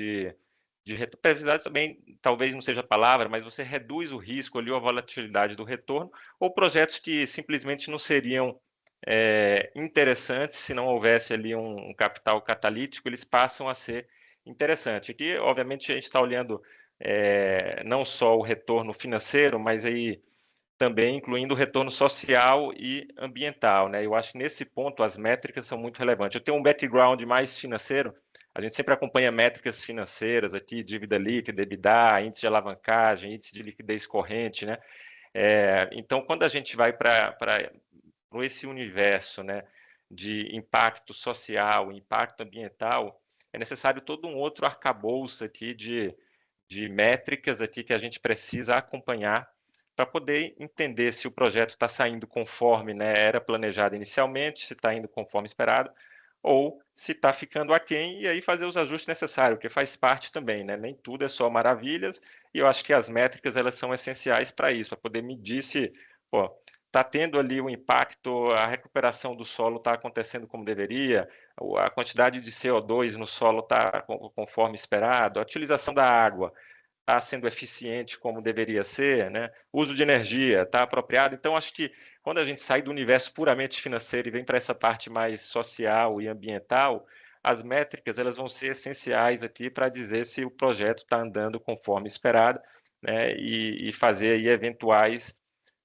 previsibilidade também, talvez não seja a palavra, mas você reduz o risco ali, ou a volatilidade do retorno, ou projetos que simplesmente não seriam interessantes se não houvesse ali um capital catalítico, eles passam a ser interessantes. Aqui, obviamente, a gente está olhando não só o retorno financeiro, mas aí também incluindo o retorno social e ambiental, né? Eu acho que nesse ponto as métricas são muito relevantes. Eu tenho um background mais financeiro, a gente sempre acompanha métricas financeiras aqui, dívida líquida, EBITDA, índice de alavancagem, índice de liquidez corrente, né? Então, quando a gente vai para esse universo, né, de impacto social, impacto ambiental, é necessário todo um outro arcabouço aqui de métricas aqui que a gente precisa acompanhar para poder entender se o projeto está saindo conforme, né, era planejado inicialmente, se está indo conforme esperado, ou se está ficando aquém, e aí fazer os ajustes necessários, porque faz parte também, né? Nem tudo é só maravilhas, e eu acho que as métricas elas são essenciais para isso, para poder medir se está tendo ali o impacto, a recuperação do solo está acontecendo como deveria, a quantidade de CO2 no solo está conforme esperado, a utilização da água está sendo eficiente como deveria ser, né? O uso de energia está apropriado. Então, acho que quando a gente sai do universo puramente financeiro e vem para essa parte mais social e ambiental, as métricas elas vão ser essenciais aqui para dizer se o projeto está andando conforme esperado, né? E fazer aí eventuais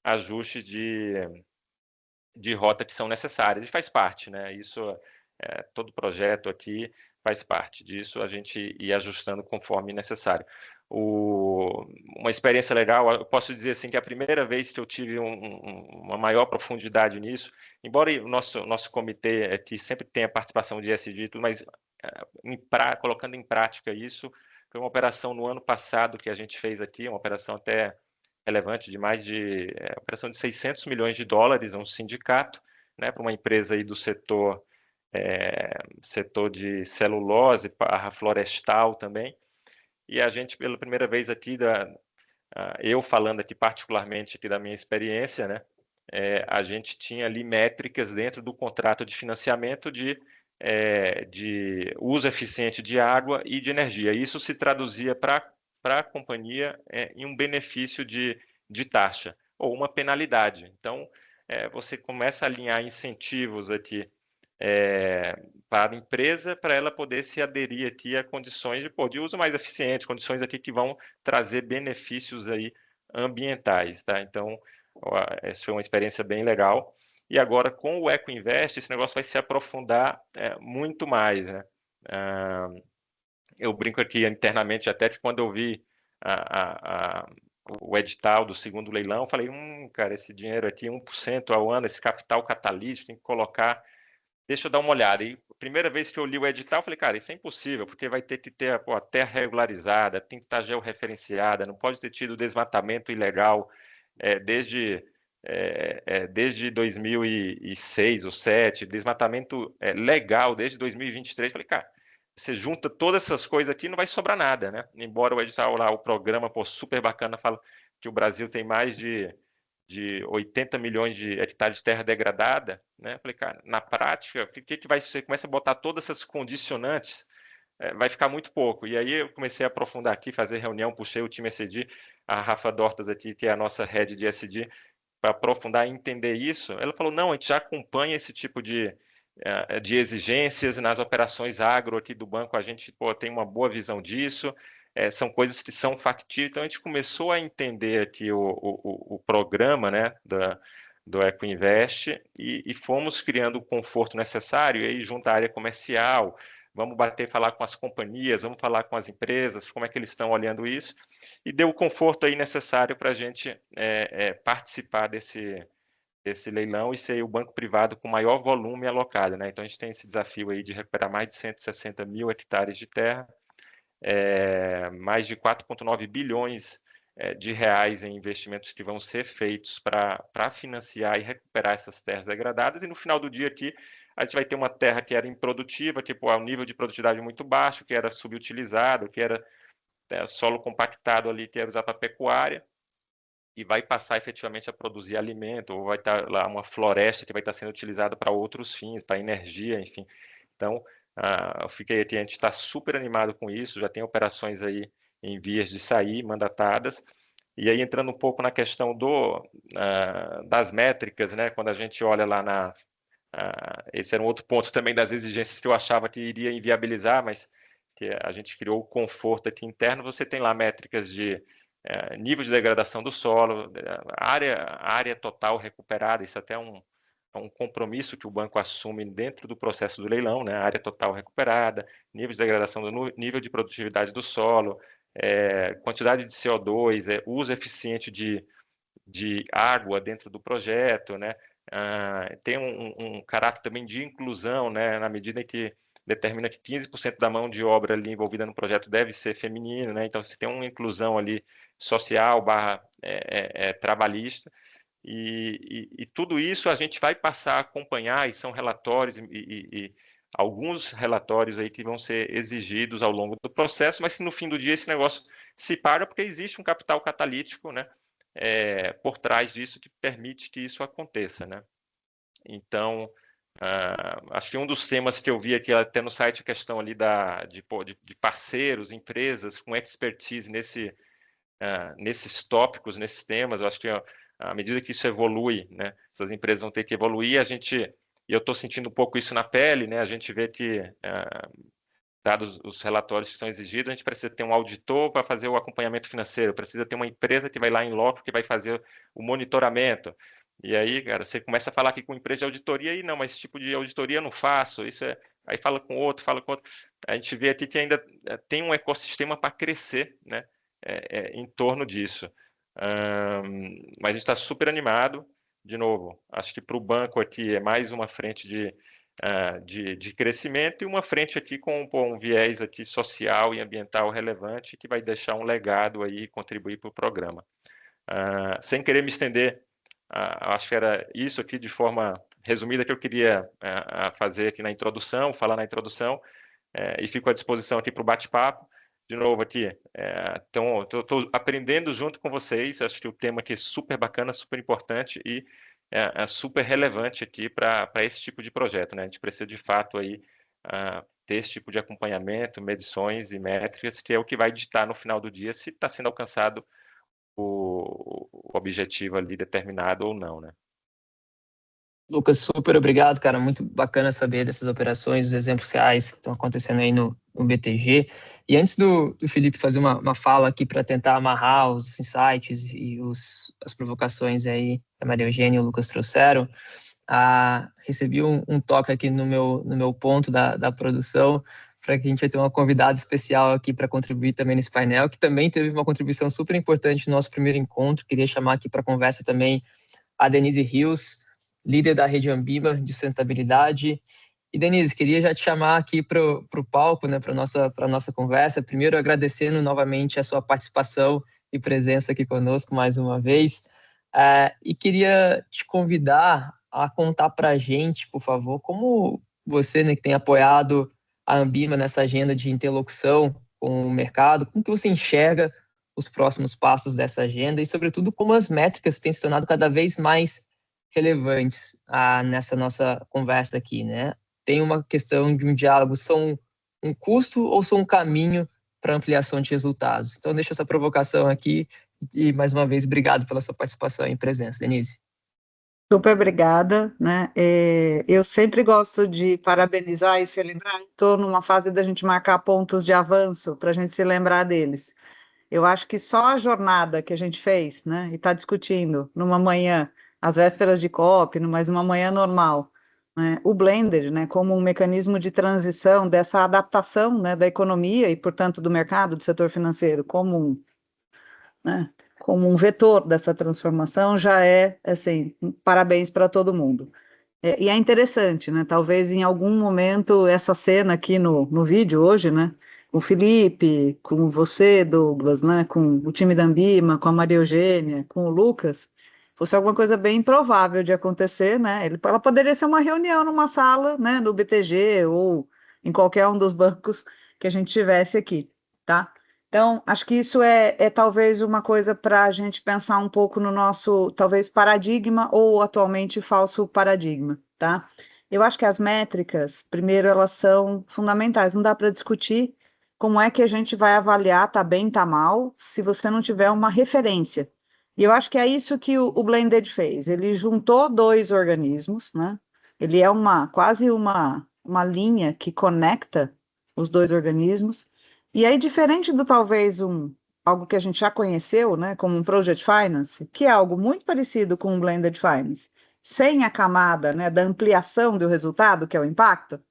ajustes de rota que são necessários, e faz parte, né? Isso, todo projeto aqui faz parte disso, a gente ir ajustando conforme necessário. uma experiência legal. Eu posso dizer assim que a primeira vez que eu tive uma maior profundidade nisso, embora o nosso comitê aqui sempre tenha participação de ESG, mas colocando em prática isso, foi uma operação no ano passado que a gente fez aqui, uma operação até relevante, operação de 600 milhões de dólares, um sindicato, né, para uma empresa aí do setor de celulose, florestal também. E a gente, pela primeira vez aqui, eu falando aqui particularmente aqui da minha experiência, né, a gente tinha ali métricas dentro do contrato de financiamento de uso eficiente de água e de energia. Isso se traduzia para a companhia em um benefício de taxa ou uma penalidade. Então, você começa a alinhar incentivos aqui para a empresa, para ela poder se aderir aqui a condições de uso mais eficiente, condições aqui que vão trazer benefícios aí ambientais, tá? Então, essa foi uma experiência bem legal. E agora, com o EcoInvest, esse negócio vai se aprofundar muito mais, né? Eu brinco aqui internamente até que quando eu vi o edital do segundo leilão, eu falei, cara, esse dinheiro aqui, 1% ao ano, esse capital catalítico, tem que colocar. Deixa eu dar uma olhada. E a primeira vez que eu li o edital, eu falei, cara, isso é impossível, porque vai ter que ter a terra regularizada, tem que estar georreferenciada, não pode ter tido desmatamento ilegal desde 2006 ou 2007, desmatamento legal desde 2023. Eu falei, cara, você junta todas essas coisas aqui, não vai sobrar nada, né? Embora o edital lá, o programa, super bacana, fala que o Brasil tem mais de 80 milhões de hectares de terra degradada, né? Falei, cara, na prática, o que vai ser? Começa a botar todas essas condicionantes, vai ficar muito pouco. E aí eu comecei a aprofundar aqui, fazer reunião, puxei o time SD, a Rafa Dortas aqui, que é a nossa head de SD, para aprofundar e entender isso. Ela falou, não, a gente já acompanha esse tipo de exigências nas operações agro aqui do banco, a gente tem uma boa visão disso. São coisas que são factíveis, então a gente começou a entender aqui o programa, né, do EcoInvest e fomos criando o conforto necessário, e aí junto à área comercial, vamos falar com as companhias, vamos falar com as empresas, como é que eles estão olhando isso, e deu o conforto aí necessário para a gente participar desse leilão e ser o banco privado com maior volume alocado, né? Então a gente tem esse desafio aí de recuperar mais de 160 mil hectares de terra, mais de 4,9 bilhões de reais em investimentos que vão ser feitos para financiar e recuperar essas terras degradadas, e no final do dia aqui a gente vai ter uma terra que era improdutiva, que o nível de produtividade muito baixo, que era subutilizado, que era solo compactado ali, que era usado para pecuária, e vai passar efetivamente a produzir alimento, ou vai estar lá uma floresta que vai estar sendo utilizada para outros fins, para energia, enfim. Então, eu fiquei aqui, a gente está super animado com isso, já tem operações aí em vias de sair, mandatadas, e aí entrando um pouco na questão das métricas, né, quando a gente olha lá esse era um outro ponto também das exigências que eu achava que iria inviabilizar, mas que a gente criou o conforto aqui interno, você tem lá métricas de nível de degradação do solo, área total recuperada, isso até é um compromisso que o banco assume dentro do processo do leilão, né? Área total recuperada, nível de degradação nível de produtividade do solo, quantidade de CO2, uso eficiente de água dentro do projeto, né? Tem um caráter também de inclusão, né? Na medida em que determina que 15% da mão de obra ali envolvida no projeto deve ser feminina, né? Então, você tem uma inclusão ali social / trabalhista, e tudo isso a gente vai passar a acompanhar, e são relatórios e alguns relatórios aí que vão ser exigidos ao longo do processo, mas se no fim do dia esse negócio se paga, porque existe um capital catalítico, né, por trás disso que permite que isso aconteça, né? Então, acho que um dos temas que eu vi aqui até no site, a questão ali de parceiros, empresas com expertise nesses tópicos, nesses temas. Eu acho que à medida que isso evolui, né, essas empresas vão ter que evoluir. E eu estou sentindo um pouco isso na pele, né? A gente vê que, dados os relatórios que são exigidos, a gente precisa ter um auditor para fazer o acompanhamento financeiro, precisa ter uma empresa que vai lá em loco, que vai fazer o monitoramento. E aí, cara, você começa a falar aqui com empresa de auditoria, e não, mas esse tipo de auditoria eu não faço, aí fala com outro. A gente vê aqui que ainda tem um ecossistema para crescer, né? em torno disso. Mas a gente está super animado. De novo, acho que para o banco aqui é mais uma frente de crescimento e uma frente aqui com um viés aqui social e ambiental relevante que vai deixar um legado aí e contribuir para o programa. Sem querer me estender, acho que era isso aqui de forma resumida que eu queria fazer aqui na introdução, falar na introdução, e fico à disposição aqui para o bate-papo. De novo aqui, então estou aprendendo junto com vocês, acho que o tema aqui é super bacana, super importante e é super relevante aqui para esse tipo de projeto, né? A gente precisa de fato aí ter esse tipo de acompanhamento, medições e métricas, que é o que vai ditar no final do dia se está sendo alcançado o objetivo ali determinado ou não, né? Lucas, super obrigado, cara. Muito bacana saber dessas operações, os exemplos reais que estão acontecendo aí no BTG. E antes do Felipe fazer uma fala aqui para tentar amarrar os insights e as provocações aí que a Maria Eugênia e o Lucas trouxeram, recebi um toque aqui no meu ponto da produção para que a gente vai ter uma convidada especial aqui para contribuir também nesse painel, que também teve uma contribuição super importante no nosso primeiro encontro. Queria chamar aqui para a conversa também a Denise Rios, líder da rede Ambima de sustentabilidade. E, Denise, queria já te chamar aqui para o palco, né, para a nossa conversa. Primeiro, agradecendo novamente a sua participação e presença aqui conosco mais uma vez. E queria te convidar a contar para a gente, por favor, como você, né, que tem apoiado a Ambima nessa agenda de interlocução com o mercado, como que você enxerga os próximos passos dessa agenda e, sobretudo, como as métricas têm se tornado cada vez mais relevantes nessa nossa conversa aqui, né? Tem uma questão de um diálogo, são um custo ou são um caminho para ampliação de resultados? Então, deixo essa provocação aqui e, mais uma vez, obrigado pela sua participação e presença, Denise. Super obrigada, né? Eu sempre gosto de parabenizar e celebrar. Estou numa fase da gente marcar pontos de avanço para a gente se lembrar deles. Eu acho que só a jornada que a gente fez, né, e está discutindo numa manhã, às vésperas de COP, mas numa manhã normal, né, o blended, né, como um mecanismo de transição dessa adaptação, né, da economia e, portanto, do mercado, do setor financeiro, como um vetor dessa transformação, já é, assim, parabéns para todo mundo. E é interessante, né, talvez em algum momento essa cena aqui no vídeo hoje, né, com o Felipe, com você, Douglas, né, com o time da Ambima, com a Maria Eugênia, com o Lucas, fosse alguma coisa bem improvável de acontecer, né? Ela poderia ser uma reunião numa sala, né, no BTG ou em qualquer um dos bancos que a gente tivesse aqui, tá? Então, acho que isso é talvez uma coisa para a gente pensar um pouco no nosso, talvez, paradigma ou atualmente falso paradigma, tá? Eu acho que as métricas, primeiro, elas são fundamentais, não dá para discutir como é que a gente vai avaliar, tá bem, tá mal, se você não tiver uma referência. E eu acho que é isso que o Blended fez. Ele juntou dois organismos, né? Ele é quase uma linha que conecta os dois organismos. E aí, diferente do talvez algo que a gente já conheceu, né, como um Project Finance, que é algo muito parecido com um Blended Finance, sem a camada, né, da ampliação do resultado, que é o impacto,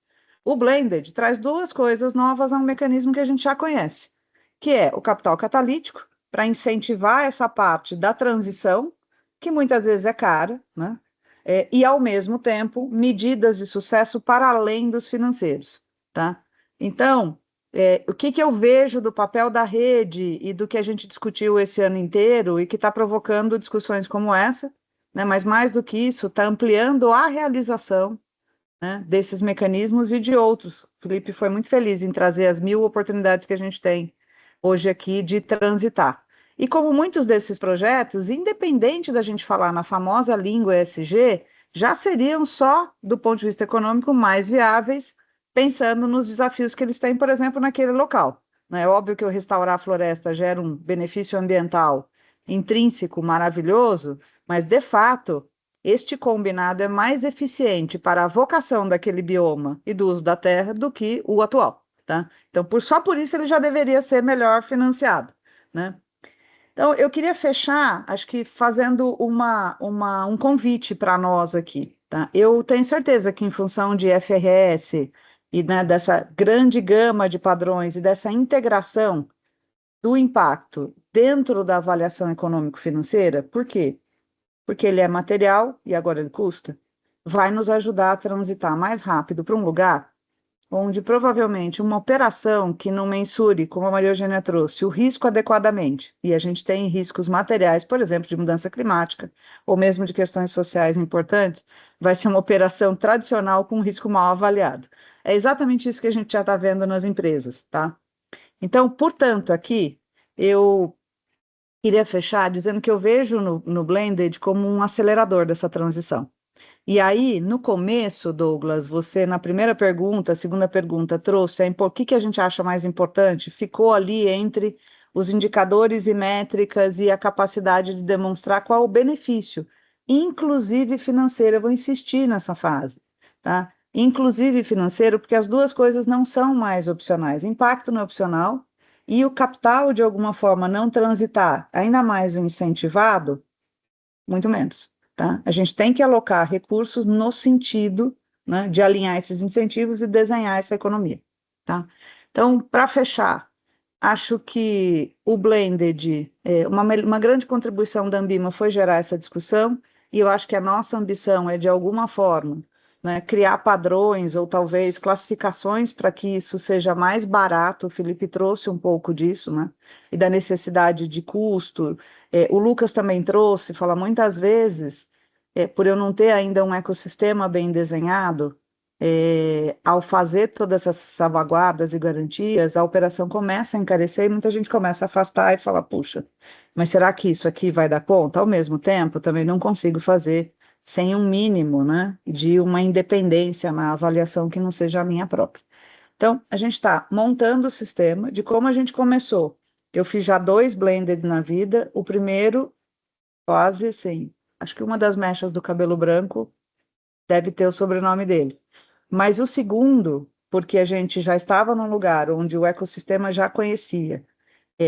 o Blended traz duas coisas novas a um mecanismo que a gente já conhece, que é o capital catalítico, para incentivar essa parte da transição, que muitas vezes é cara, né? E, ao mesmo tempo, medidas de sucesso para além dos financeiros, tá? Então, o que eu vejo do papel da rede e do que a gente discutiu esse ano inteiro e que está provocando discussões como essa, né? Mas mais do que isso, está ampliando a realização, né, desses mecanismos e de outros. O Felipe foi muito feliz em trazer as 1000 oportunidades que a gente tem hoje aqui de transitar. E como muitos desses projetos, independente da gente falar na famosa língua ESG, já seriam só, do ponto de vista econômico, mais viáveis, pensando nos desafios que eles têm, por exemplo, naquele local. É óbvio que o restaurar a floresta gera um benefício ambiental intrínseco maravilhoso, mas, de fato, este combinado é mais eficiente para a vocação daquele bioma e do uso da terra do que o atual, tá? Então, só por isso ele já deveria ser melhor financiado, né? Então, eu queria fechar, acho que fazendo um convite para nós aqui, tá? Eu tenho certeza que em função de FRS e, né, dessa grande gama de padrões e dessa integração do impacto dentro da avaliação econômico-financeira. Por quê? Porque ele é material e agora ele custa. Vai nos ajudar a transitar mais rápido para um lugar onde provavelmente uma operação que não mensure, como a Maria Eugênia trouxe, o risco adequadamente, e a gente tem riscos materiais, por exemplo, de mudança climática, ou mesmo de questões sociais importantes, vai ser uma operação tradicional com risco mal avaliado. É exatamente isso que a gente já está vendo nas empresas, tá? Então, portanto, aqui, eu queria fechar dizendo que eu vejo no Blended como um acelerador dessa transição. E aí, no começo, Douglas, você na primeira pergunta, segunda pergunta, trouxe por que a gente acha mais importante? Ficou ali entre os indicadores e métricas e a capacidade de demonstrar qual o benefício, inclusive financeiro. Eu vou insistir nessa fase, tá? Inclusive financeiro, porque as duas coisas não são mais opcionais. Impacto não é opcional e o capital, de alguma forma, não transitar, ainda mais o incentivado, muito menos. Tá? A gente tem que alocar recursos no sentido, né, de alinhar esses incentivos e desenhar essa economia. Tá? Então, para fechar, acho que o Blended, uma grande contribuição da Ambima foi gerar essa discussão, e eu acho que a nossa ambição é, de alguma forma, né, criar padrões ou talvez classificações para que isso seja mais barato. O Felipe trouxe um pouco disso, né, e da necessidade de custo. O Lucas também trouxe, fala muitas vezes, por eu não ter ainda um ecossistema bem desenhado, ao fazer todas essas salvaguardas e garantias, a operação começa a encarecer e muita gente começa a afastar e fala, puxa, mas será que isso aqui vai dar conta? Ao mesmo tempo, também não consigo fazer sem um mínimo, né, de uma independência na avaliação que não seja a minha própria. Então, a gente está montando o sistema de como a gente começou. Eu fiz já 2 blended na vida, o primeiro, quase assim, acho que uma das mechas do cabelo branco deve ter o sobrenome dele. Mas o segundo, porque a gente já estava num lugar onde o ecossistema já conhecia,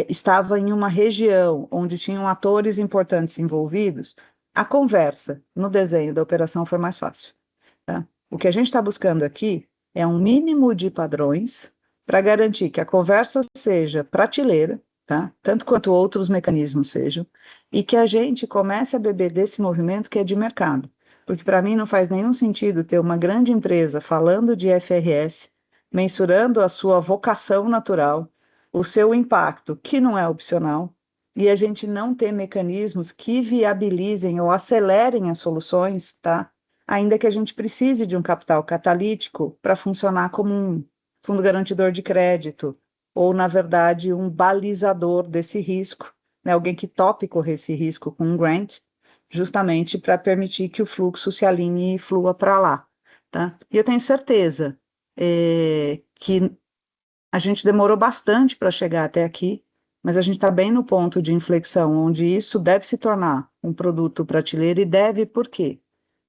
estava em uma região onde tinham atores importantes envolvidos, a conversa no desenho da operação foi mais fácil. Tá? O que a gente está buscando aqui é um mínimo de padrões para garantir que a conversa seja prateleira, tá? Tanto quanto outros mecanismos sejam, e que a gente comece a beber desse movimento que é de mercado. Porque para mim não faz nenhum sentido ter uma grande empresa falando de FRS, mensurando a sua vocação natural, o seu impacto, que não é opcional, e a gente não ter mecanismos que viabilizem ou acelerem as soluções, tá? Ainda que a gente precise de um capital catalítico para funcionar como um fundo garantidor de crédito, ou, na verdade, um balizador desse risco, né? Alguém que tope correr esse risco com um grant, justamente para permitir que o fluxo se alinhe e flua para lá. Tá? E eu tenho certeza que a gente demorou bastante para chegar até aqui, mas a gente está bem no ponto de inflexão, onde isso deve se tornar um produto prateleiro, e deve por quê?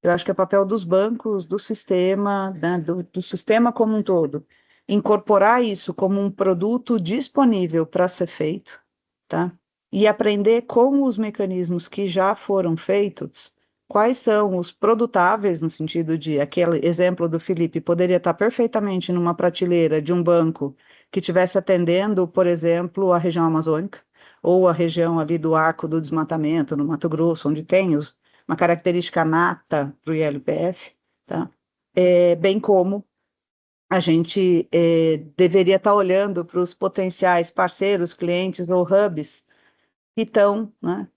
Eu acho que é papel dos bancos, do sistema, né, do sistema como um todo, incorporar isso como um produto disponível para ser feito, tá? E aprender com os mecanismos que já foram feitos, quais são os produtáveis, no sentido de, aquele exemplo do Felipe, poderia estar perfeitamente numa prateleira de um banco que estivesse atendendo, por exemplo, a região amazônica, ou a região ali do Arco do Desmatamento, no Mato Grosso, onde tem uma característica nata para o ILPF, tá? Bem como a gente deveria estar olhando para os potenciais parceiros, clientes ou hubs que estão, né,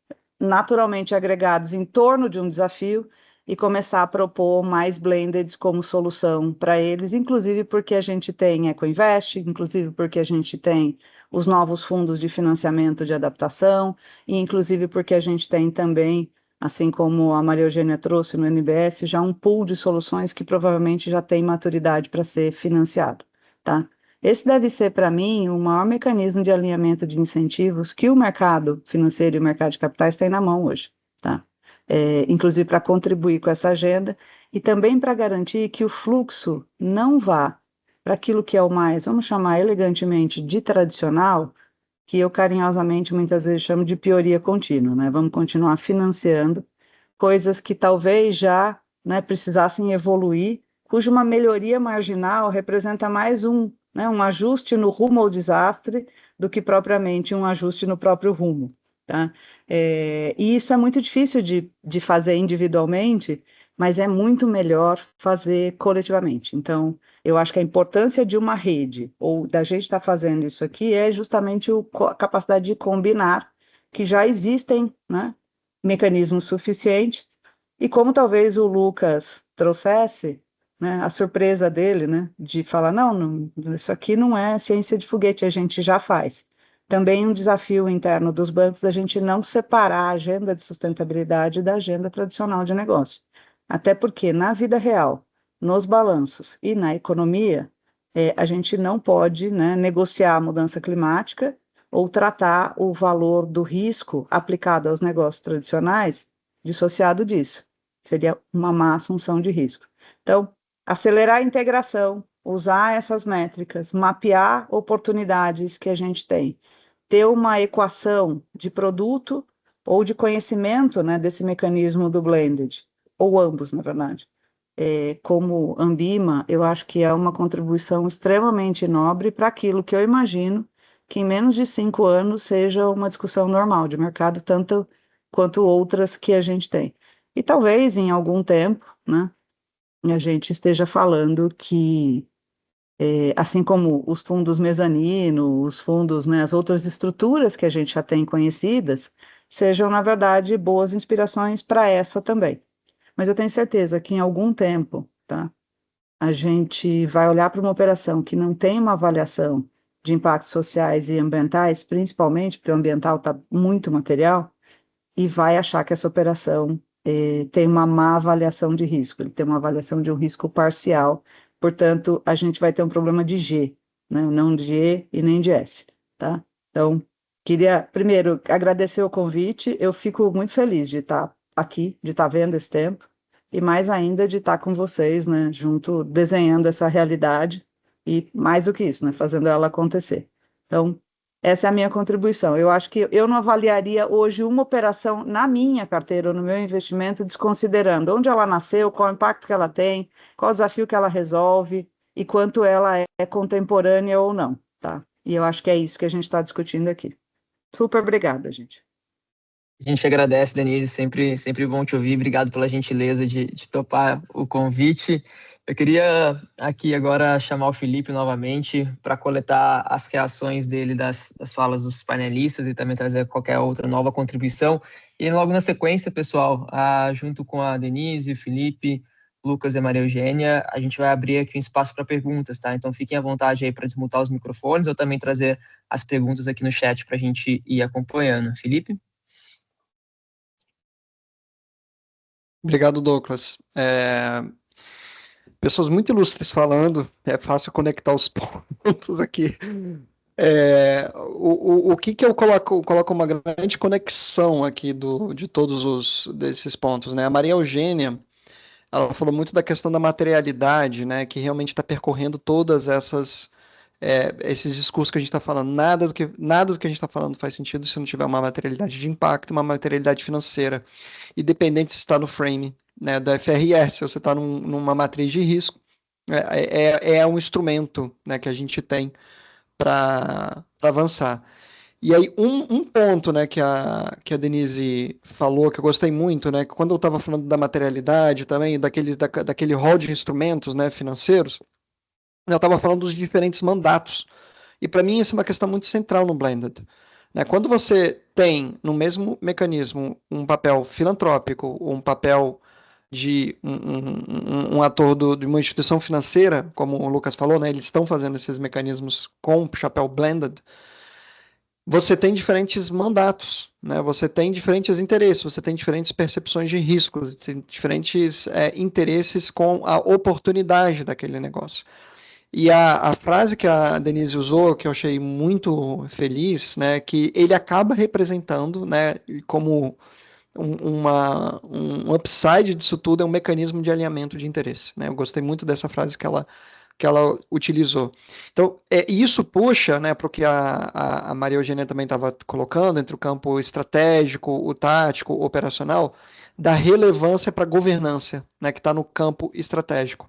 naturalmente agregados em torno de um desafio e começar a propor mais blendeds como solução para eles, inclusive porque a gente tem EcoInvest, inclusive porque a gente tem os novos fundos de financiamento de adaptação, e inclusive porque a gente tem também, assim como a Maria Eugênia trouxe no NBS, já um pool de soluções que provavelmente já tem maturidade para ser financiado, tá? Esse deve ser, para mim, o maior mecanismo de alinhamento de incentivos que o mercado financeiro e o mercado de capitais têm na mão hoje, tá? Inclusive para contribuir com essa agenda e também para garantir que o fluxo não vá para aquilo que é o mais, vamos chamar elegantemente, de tradicional, que eu carinhosamente muitas vezes chamo de pioria contínua, né? Vamos continuar financiando coisas que talvez já, né, precisassem evoluir, cuja uma melhoria marginal representa mais um ajuste no rumo ao desastre do que propriamente um ajuste no próprio rumo, tá? E isso é muito difícil de fazer individualmente, mas é muito melhor fazer coletivamente. Então, eu acho que a importância de uma rede, ou da gente estar fazendo isso aqui, é justamente a capacidade de combinar, que já existem, né, mecanismos suficientes, e como talvez o Lucas trouxesse, né, a surpresa dele, né, de falar, não, isso aqui não é ciência de foguete, a gente já faz. Também um desafio interno dos bancos a gente não separar a agenda de sustentabilidade da agenda tradicional de negócio. Até porque na vida real, nos balanços e na economia, a gente não pode, né, negociar a mudança climática ou tratar o valor do risco aplicado aos negócios tradicionais dissociado disso. Seria uma má assunção de risco. Então, acelerar a integração, usar essas métricas, mapear oportunidades que a gente tem, ter uma equação de produto ou de conhecimento, né, desse mecanismo do blended, ou ambos, na verdade. Como Ambima, eu acho que é uma contribuição extremamente nobre para aquilo que eu imagino que em menos de 5 anos seja uma discussão normal de mercado, tanto quanto outras que a gente tem. E talvez em algum tempo, né, a gente esteja falando que, assim como os fundos mezanino, os fundos, né, as outras estruturas que a gente já tem conhecidas, sejam, na verdade, boas inspirações para essa também. Mas eu tenho certeza que em algum tempo, tá, a gente vai olhar para uma operação que não tem uma avaliação de impactos sociais e ambientais, principalmente, porque o ambiental está muito material, e vai achar que essa operação tem uma má avaliação de risco, ele tem uma avaliação de um risco parcial, portanto, a gente vai ter um problema de G, né? Não de E e nem de S, tá? Então, queria, primeiro, agradecer o convite, eu fico muito feliz de estar aqui, de estar vendo esse tempo, e mais ainda de estar com vocês, né, junto, desenhando essa realidade, e mais do que isso, né, fazendo ela acontecer. Então, essa é a minha contribuição. Eu acho que eu não avaliaria hoje uma operação na minha carteira ou no meu investimento, desconsiderando onde ela nasceu, qual o impacto que ela tem, qual o desafio que ela resolve e quanto ela é contemporânea ou não, tá? E eu acho que é isso que a gente está discutindo aqui. Super obrigada, gente. A gente agradece, Denise, sempre bom te ouvir. Obrigado pela gentileza de topar o convite. Eu queria aqui agora chamar o Felipe novamente para coletar as reações dele das falas dos painelistas e também trazer qualquer outra nova contribuição. E logo na sequência, pessoal, junto com a Denise, o Felipe, Lucas e a Maria Eugênia, a gente vai abrir aqui um espaço para perguntas, tá? Então fiquem à vontade aí para desmutar os microfones ou também trazer as perguntas aqui no chat para a gente ir acompanhando. Felipe? Obrigado, Douglas. Pessoas muito ilustres falando, é fácil conectar os pontos aqui. O que eu coloco uma grande conexão aqui de todos desses pontos, né? A Maria Eugênia, ela falou muito da questão da materialidade, né? Que realmente está percorrendo todas esses discursos que a gente está falando. Nada do que a gente está falando faz sentido se não tiver uma materialidade de impacto, uma materialidade financeira, independente se está no frame, né, da FRS, ou você está numa matriz de risco. É um instrumento, né, que a gente tem para avançar. E aí, um ponto, né, que a Denise falou, que eu gostei muito, né, que quando eu estava falando da materialidade também, daquele rol de instrumentos, né, financeiros, eu estava falando dos diferentes mandatos. E para mim isso é uma questão muito central no Blended, né? Quando você tem no mesmo mecanismo um papel filantrópico, um papel de um ator de uma instituição financeira, como o Lucas falou, né? Eles estão fazendo esses mecanismos com chapéu blended. Você tem diferentes mandatos, né? Você tem diferentes interesses, você tem diferentes percepções de riscos, tem diferentes interesses com a oportunidade daquele negócio. E a frase que a Denise usou, que eu achei muito feliz, né, que ele acaba representando, né, como um upside disso tudo é um mecanismo de alinhamento de interesse, né? Eu gostei muito dessa frase que ela utilizou. Então, isso puxa, né, para o que a Maria Eugênia também estava colocando, entre o campo estratégico, o tático, o operacional, da relevância para a governança, né, que está no campo estratégico.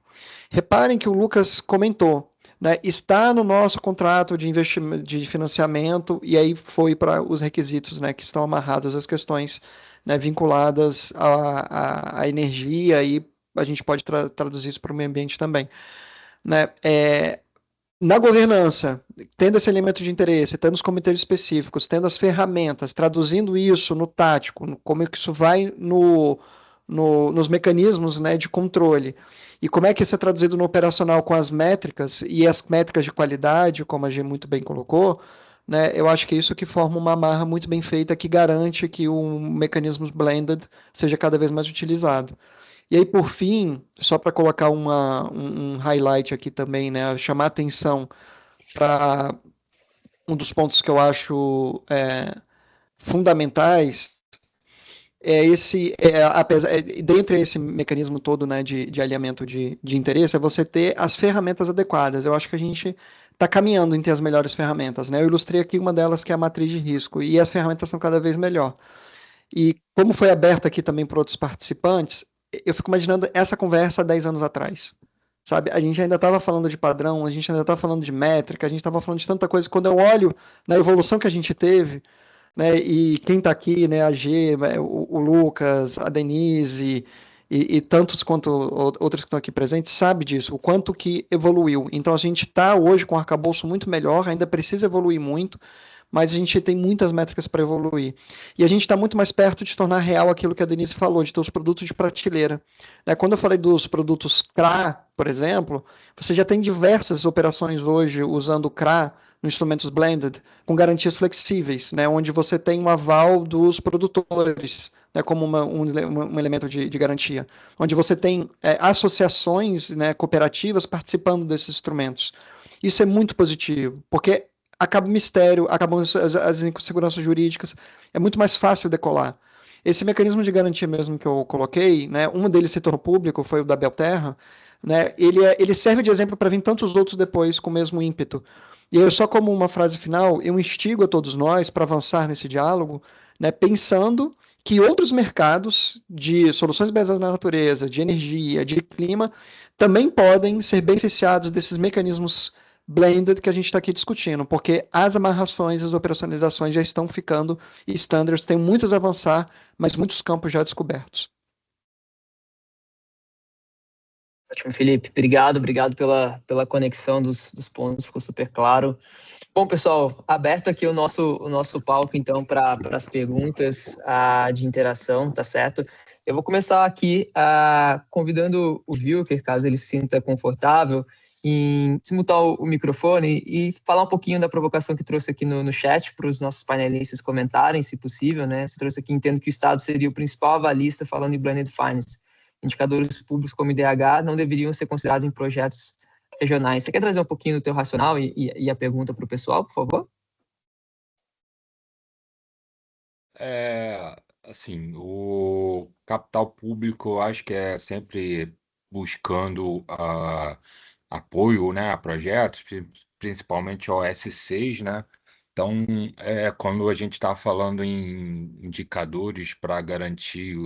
Reparem que o Lucas comentou, né, está no nosso contrato de investimento, de financiamento, e aí foi para os requisitos, né, que estão amarrados às questões, né, vinculadas à energia, e a gente pode traduzir isso para o meio ambiente também. Né? Na governança, tendo esse elemento de interesse, tendo os comitês específicos, tendo as ferramentas, traduzindo isso no tático, como é que isso vai nos mecanismos, né, de controle, e como é que isso é traduzido no operacional com as métricas, e as métricas de qualidade, como a G muito bem colocou, né, eu acho que é isso que forma uma amarra muito bem feita que garante que o mecanismo blended seja cada vez mais utilizado. E aí, por fim, só para colocar um highlight aqui também, né, chamar atenção para um dos pontos que eu acho fundamentais, dentre esse mecanismo todo, né, de alinhamento de interesse, é você ter as ferramentas adequadas. Eu acho que a gente está caminhando em ter as melhores ferramentas, né? Eu ilustrei aqui uma delas, que é a matriz de risco, e as ferramentas são cada vez melhor. E como foi aberto aqui também para outros participantes, eu fico imaginando essa conversa 10 anos atrás. Sabe, a gente ainda estava falando de padrão, a gente ainda estava falando de métrica, a gente estava falando de tanta coisa. Quando eu olho na evolução que a gente teve, né, e quem está aqui, né, a G, o Lucas, a Denise e tantos quanto outros que estão aqui presentes, sabe disso, o quanto que evoluiu. Então a gente está hoje com um arcabouço muito melhor, ainda precisa evoluir muito, mas a gente tem muitas métricas para evoluir. E a gente está muito mais perto de tornar real aquilo que a Denise falou, de ter os produtos de prateleira. Né? Quando eu falei dos produtos CRA, por exemplo, você já tem diversas operações hoje usando CRA nos instrumentos blended, com garantias flexíveis, né? Onde você tem um aval dos produtores, né? Como um elemento de garantia. Onde você tem associações, né, cooperativas participando desses instrumentos. Isso é muito positivo, porque acaba o mistério, acabam as inseguranças jurídicas, é muito mais fácil decolar. Esse mecanismo de garantia mesmo que eu coloquei, né, um deles se tornou público, foi o da Belterra, né, ele serve de exemplo para vir tantos outros depois com o mesmo ímpeto. E eu, só como uma frase final, eu instigo a todos nós para avançar nesse diálogo, né, pensando que outros mercados de soluções baseadas na natureza, de energia, de clima, também podem ser beneficiados desses mecanismos blended que a gente está aqui discutindo, porque as amarrações, as operacionalizações já estão ficando standards, tem muitos a avançar, mas muitos campos já descobertos. Ótimo, Felipe. Obrigado pela conexão dos pontos, ficou super claro. Bom, pessoal, aberto aqui o nosso palco, então, para as perguntas de interação, tá certo? Eu vou começar aqui convidando o Wilker, caso ele se sinta confortável, em desmutar o microfone e falar um pouquinho da provocação que trouxe aqui no chat para os nossos painelistas comentarem, se possível, né? Você trouxe aqui, entendo que o Estado seria o principal avalista falando em Blended Finance. Indicadores públicos como IDH não deveriam ser considerados em projetos regionais. Você quer trazer um pouquinho do teu racional e a pergunta para o pessoal, por favor? Assim, o capital público, eu acho que é sempre buscando apoio, né, a projetos, principalmente OS6, né? Então, quando a gente está falando em indicadores para garantir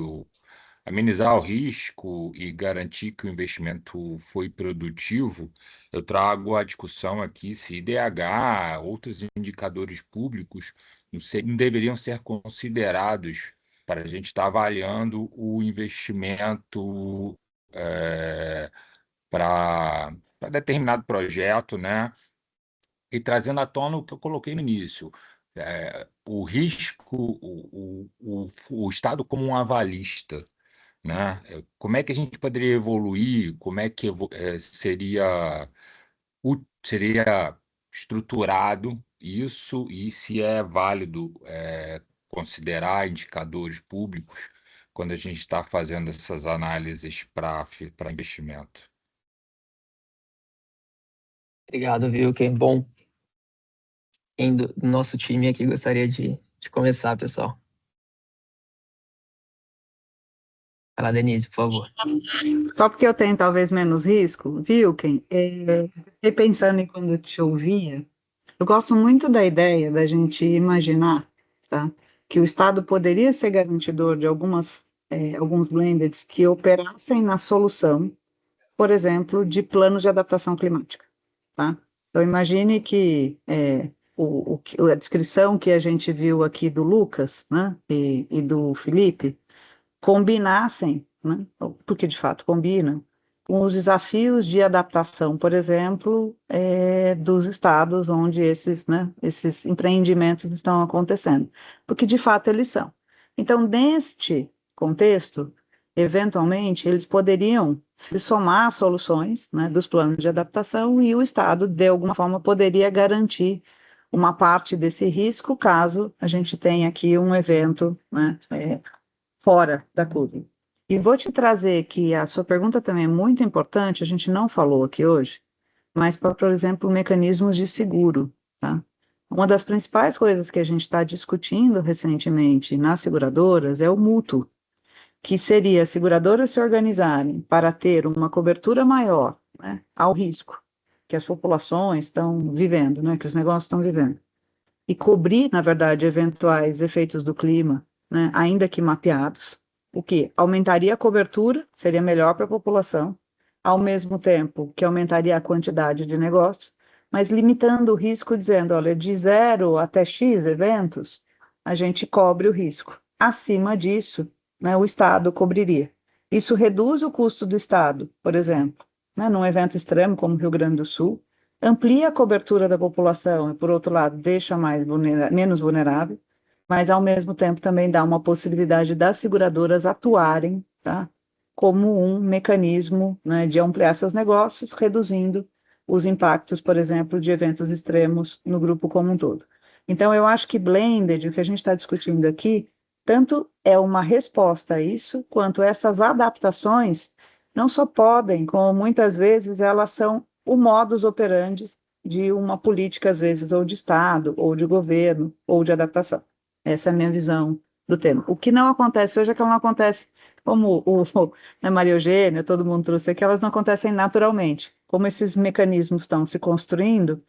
amenizar o risco e garantir que o investimento foi produtivo, eu trago a discussão aqui se IDH, outros indicadores públicos, não deveriam ser considerados para a gente estar avaliando o investimento para determinado projeto, né? E trazendo à tona o que eu coloquei no início, o risco, o Estado como um avalista, né? Como é que a gente poderia evoluir? Como é que seria estruturado isso e se é válido considerar indicadores públicos quando a gente está fazendo essas análises para investimento? Obrigado, Wilker. Bom, quem do nosso time aqui gostaria de começar, pessoal? Vai lá, Denise, por favor. Só porque eu tenho talvez menos risco, Wilken, fiquei pensando em quando eu te ouvia, eu gosto muito da ideia da gente imaginar, tá, que o Estado poderia ser garantidor de alguns blendeds que operassem na solução, por exemplo, de planos de adaptação climática, tá? Então, imagine que a descrição que a gente viu aqui do Lucas, né, e do Felipe, combinassem, né, porque de fato combinam, com os desafios de adaptação, por exemplo, dos estados onde esses empreendimentos estão acontecendo, porque de fato eles são. Então, neste contexto, eventualmente, eles poderiam se somar às soluções, né, dos planos de adaptação e o Estado, de alguma forma, poderia garantir uma parte desse risco caso a gente tenha aqui um evento, né, fora da curva. E vou te trazer que a sua pergunta também é muito importante, a gente não falou aqui hoje, mas para, por exemplo, mecanismos de seguro, tá? Uma das principais coisas que a gente está discutindo recentemente nas seguradoras é o mútuo, que seria as seguradoras se organizarem para ter uma cobertura maior, né, ao risco que as populações estão vivendo, né, que os negócios estão vivendo, e cobrir, na verdade, eventuais efeitos do clima, né, ainda que mapeados, o que aumentaria a cobertura, seria melhor para a população, ao mesmo tempo que aumentaria a quantidade de negócios, mas limitando o risco, dizendo, olha, de 0 até X eventos, a gente cobre o risco. Acima disso, né, o Estado cobriria. Isso reduz o custo do Estado, por exemplo, né, num evento extremo como o Rio Grande do Sul, amplia a cobertura da população e, por outro lado, deixa menos vulnerável, mas, ao mesmo tempo, também dá uma possibilidade das seguradoras atuarem, tá, como um mecanismo, né, de ampliar seus negócios, reduzindo os impactos, por exemplo, de eventos extremos no grupo como um todo. Então, eu acho que blended, o que a gente está discutindo aqui, tanto é uma resposta a isso, quanto essas adaptações não só podem, como muitas vezes elas são o modus operandi de uma política, às vezes, ou de Estado, ou de governo, ou de adaptação. Essa é a minha visão do tema. O que não acontece hoje é que ela não acontece, como a Maria Eugênia, todo mundo trouxe aqui, elas não acontecem naturalmente. Como esses mecanismos estão se construindo,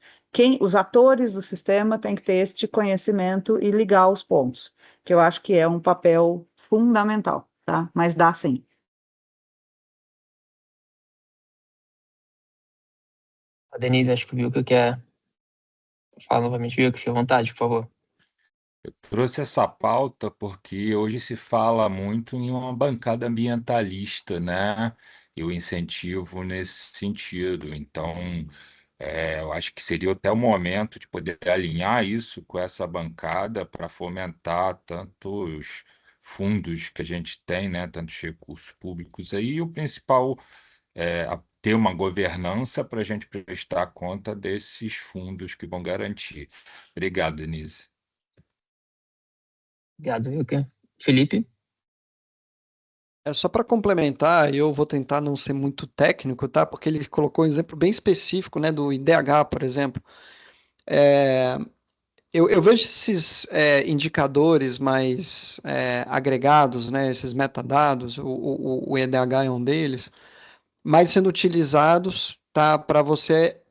os atores do sistema têm que ter este conhecimento e ligar os pontos, que eu acho que é um papel fundamental, tá? Mas dá sim. A Denise, acho que viu que quer falar novamente, viu que fica à vontade, por favor. Eu trouxe essa pauta porque hoje se fala muito em uma bancada ambientalista, né? E o incentivo nesse sentido. Então, eu acho que seria até o momento de poder alinhar isso com essa bancada para fomentar tanto os fundos que a gente tem, né? Tantos recursos públicos aí, e o principal ter uma governança para a gente prestar conta desses fundos que vão garantir. Obrigado, Denise. Obrigado, Wilker. Felipe? Só para complementar, eu vou tentar não ser muito técnico, tá? Porque ele colocou um exemplo bem específico, né, do IDH, por exemplo. Eu vejo esses indicadores mais agregados, né, esses metadados, o IDH é um deles, mais sendo utilizados, tá, para você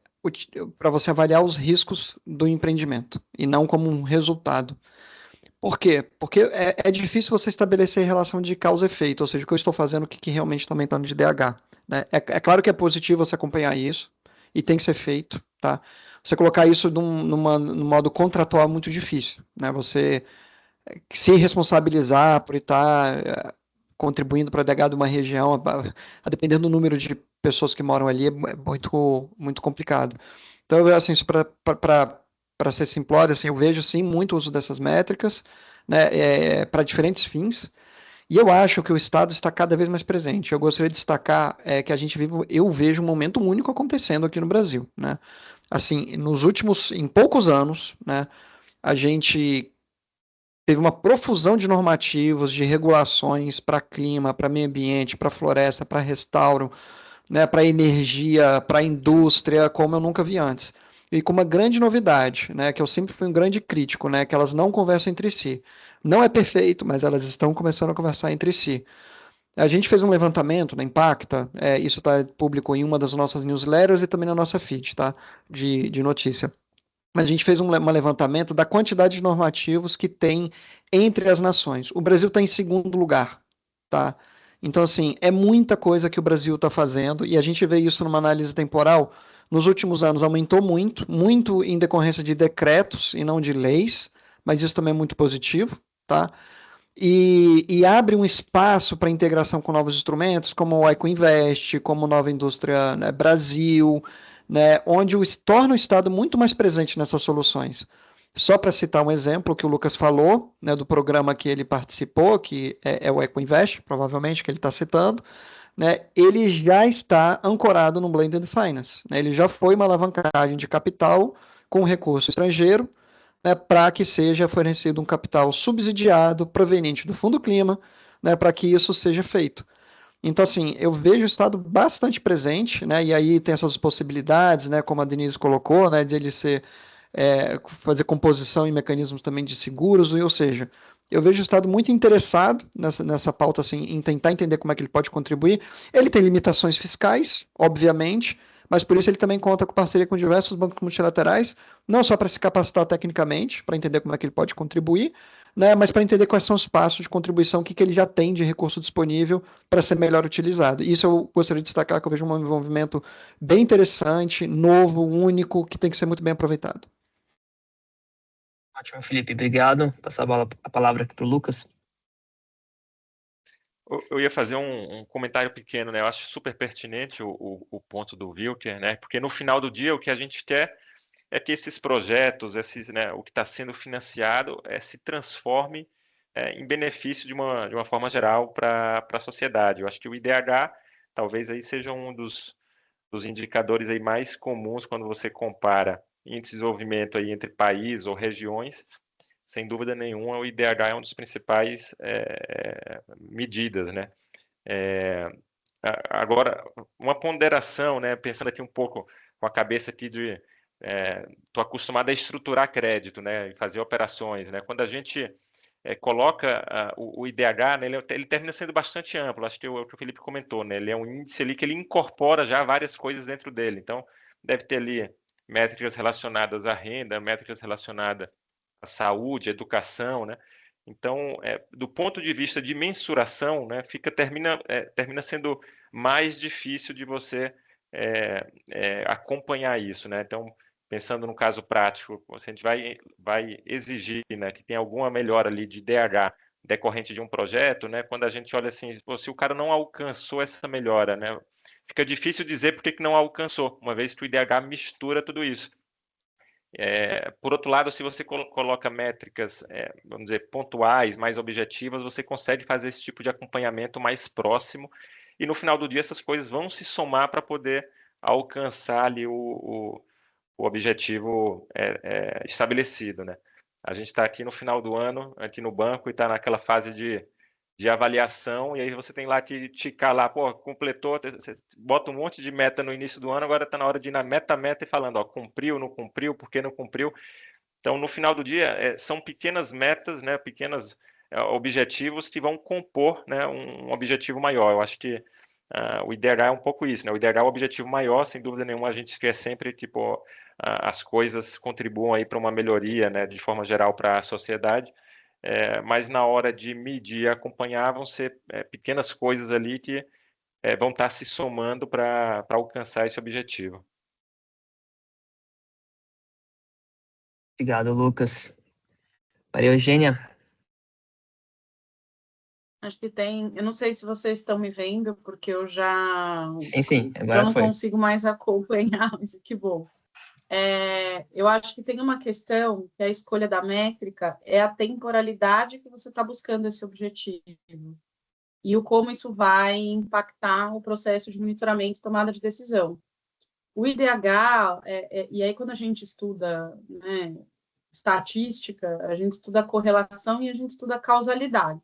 avaliar os riscos do empreendimento e não como um resultado. Por quê? Porque é difícil você estabelecer relação de causa e efeito, ou seja, o que eu estou fazendo, o que realmente está aumentando de DH. Né? É claro que é positivo você acompanhar isso, e tem que ser feito, tá? Você colocar isso num modo contratual é muito difícil, né? Você se responsabilizar por estar contribuindo para o DH de uma região, a depender do número de pessoas que moram ali, é muito, muito complicado. Então, assim, para ser simplório, assim, eu vejo sim muito uso dessas métricas, né, para diferentes fins, e eu acho que o Estado está cada vez mais presente. Eu gostaria de destacar que a gente vive, eu vejo um momento único acontecendo aqui no Brasil, né? Assim, em poucos anos, né, a gente teve uma profusão de normativos, de regulações para clima, para meio ambiente, para floresta, para restauro, né, para energia, para indústria, como eu nunca vi antes. E com uma grande novidade, né, que eu sempre fui um grande crítico, né, que elas não conversam entre si. Não é perfeito, mas elas estão começando a conversar entre si. A gente fez um levantamento na Impacta, isso está público em uma das nossas newsletters e também na nossa feed, tá, de notícia. Mas a gente fez um levantamento da quantidade de normativos que tem entre as nações. O Brasil está em segundo lugar, tá? Então, assim, é muita coisa que o Brasil está fazendo, e a gente vê isso numa análise temporal nos últimos anos aumentou muito, muito em decorrência de decretos e não de leis, mas isso também é muito positivo, tá? E abre um espaço para integração com novos instrumentos, como o EcoInvest, como Nova Indústria, né, Brasil, né, onde torna o Estado muito mais presente nessas soluções. Só para citar um exemplo que o Lucas falou, né, do programa que ele participou, que é o EcoInvest, provavelmente, que ele está citando, né, ele já está ancorado no Blended Finance. Né, ele já foi uma alavancagem de capital com recurso estrangeiro, né, para que seja fornecido um capital subsidiado proveniente do Fundo Clima, né, para que isso seja feito. Então, assim, eu vejo o Estado bastante presente, né, e aí tem essas possibilidades, né, como a Denise colocou, né, de ele fazer composição em mecanismos também de seguros, ou seja, eu vejo o Estado muito interessado nessa pauta, assim, em tentar entender como é que ele pode contribuir. Ele tem limitações fiscais, obviamente, mas por isso ele também conta com parceria com diversos bancos multilaterais, não só para se capacitar tecnicamente, para entender como é que ele pode contribuir, né, mas para entender quais são os passos de contribuição, o que ele já tem de recurso disponível para ser melhor utilizado. Isso eu gostaria de destacar, que eu vejo um envolvimento bem interessante, novo, único, que tem que ser muito bem aproveitado. Ótimo, Felipe, obrigado. Passar a palavra aqui para o Lucas. Eu ia fazer um comentário pequeno, né? Eu acho super pertinente o ponto do Wilker, né? Porque no final do dia o que a gente quer é que esses projetos, né, o que está sendo financiado, se transforme em benefício de uma forma geral para a sociedade. Eu acho que o IDH talvez aí seja um dos indicadores aí mais comuns quando você compara índice de desenvolvimento aí entre países ou regiões. Sem dúvida nenhuma, o IDH é um dos principais medidas, né? Agora, uma ponderação, né? Pensando aqui um pouco com a cabeça aqui de estou acostumado a estruturar crédito, né? E fazer operações, né? Quando a gente coloca o IDH, né, ele termina sendo bastante amplo. Acho que o que o Felipe comentou, né? Ele é um índice ali que ele incorpora já várias coisas dentro dele. Então, deve ter ali métricas relacionadas à renda, métricas relacionadas à saúde, educação, né? Então, do ponto de vista de mensuração, né, termina sendo mais difícil de você acompanhar isso, né? Então, pensando no caso prático, a gente vai exigir, né, que tenha alguma melhora ali de DH decorrente de um projeto, né? Quando a gente olha assim, se o cara não alcançou essa melhora, né? Fica difícil dizer por que não alcançou, uma vez que o IDH mistura tudo isso. Por outro lado, se você coloca métricas, vamos dizer, pontuais, mais objetivas, você consegue fazer esse tipo de acompanhamento mais próximo e no final do dia essas coisas vão se somar para poder alcançar ali o objetivo estabelecido, né? A gente está aqui no final do ano, aqui no banco, e está naquela fase de avaliação, e aí você tem lá que ticar lá, pô, completou, você bota um monte de meta no início do ano, agora está na hora de ir na meta e falando, ó, cumpriu, não cumpriu, por que não cumpriu? Então, no final do dia, são pequenas metas, né, pequenos objetivos que vão compor, né, um objetivo maior. Eu acho que o IDH é um pouco isso, né? O IDH é o objetivo maior, sem dúvida nenhuma, a gente quer sempre que as coisas contribuam aí para uma melhoria, né, de forma geral para a sociedade, mas na hora de medir e acompanhar vão ser pequenas coisas ali que vão estar se somando para alcançar esse objetivo. Obrigado, Lucas. Maria Eugênia. Acho que tem. Eu não sei se vocês estão me vendo, porque eu já Agora não foi. consigo mais acompanhar, mas que bom. Eu acho que tem uma questão que a escolha da métrica é a temporalidade que você está buscando esse objetivo e o como isso vai impactar o processo de monitoramento e tomada de decisão. O IDH, e aí quando a gente estuda, né, estatística, a gente estuda a correlação e a gente estuda a causalidade.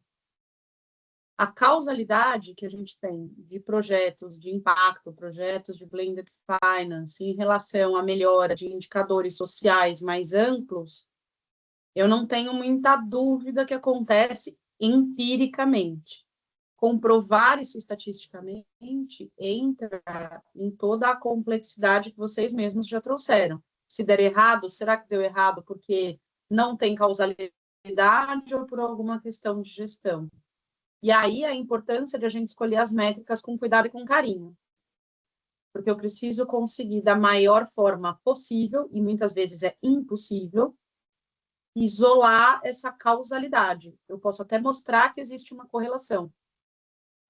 A causalidade que a gente tem de projetos de impacto, projetos de blended finance, em relação à melhora de indicadores sociais mais amplos, eu não tenho muita dúvida que acontece empiricamente. Comprovar isso estatisticamente entra em toda a complexidade que vocês mesmos já trouxeram. Se der errado, será que deu errado porque não tem causalidade ou por alguma questão de gestão? E aí a importância de a gente escolher as métricas com cuidado e com carinho. porque eu preciso conseguir, da maior forma possível, e muitas vezes é impossível, isolar essa causalidade. Eu posso até mostrar que existe uma correlação,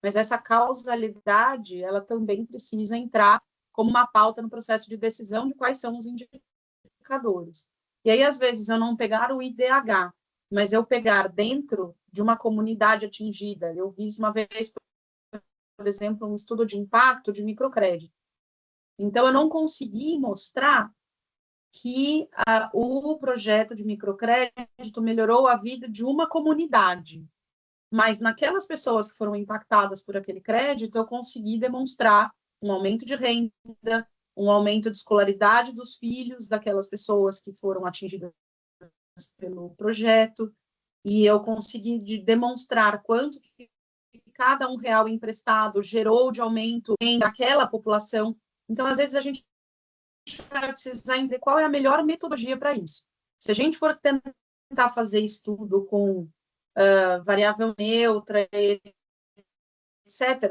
mas essa causalidade, ela também precisa entrar como uma pauta no processo de decisão de quais são os indicadores. E aí, às vezes, eu não pegar o IDH, mas eu pegar dentro de uma comunidade atingida. Eu vi uma vez, por exemplo, um estudo de impacto de microcrédito. Então, eu não consegui mostrar que o projeto de microcrédito melhorou a vida de uma comunidade. Mas naquelas pessoas que foram impactadas por aquele crédito, eu consegui demonstrar um aumento de renda, um aumento de escolaridade dos filhos daquelas pessoas que foram atingidas pelo projeto, e eu consegui demonstrar quanto que cada R$1 emprestado gerou de aumento naquela população. Então, às vezes, a gente vai precisar entender qual é a melhor metodologia para isso. Se a gente for tentar fazer estudo com variável neutra, etc.,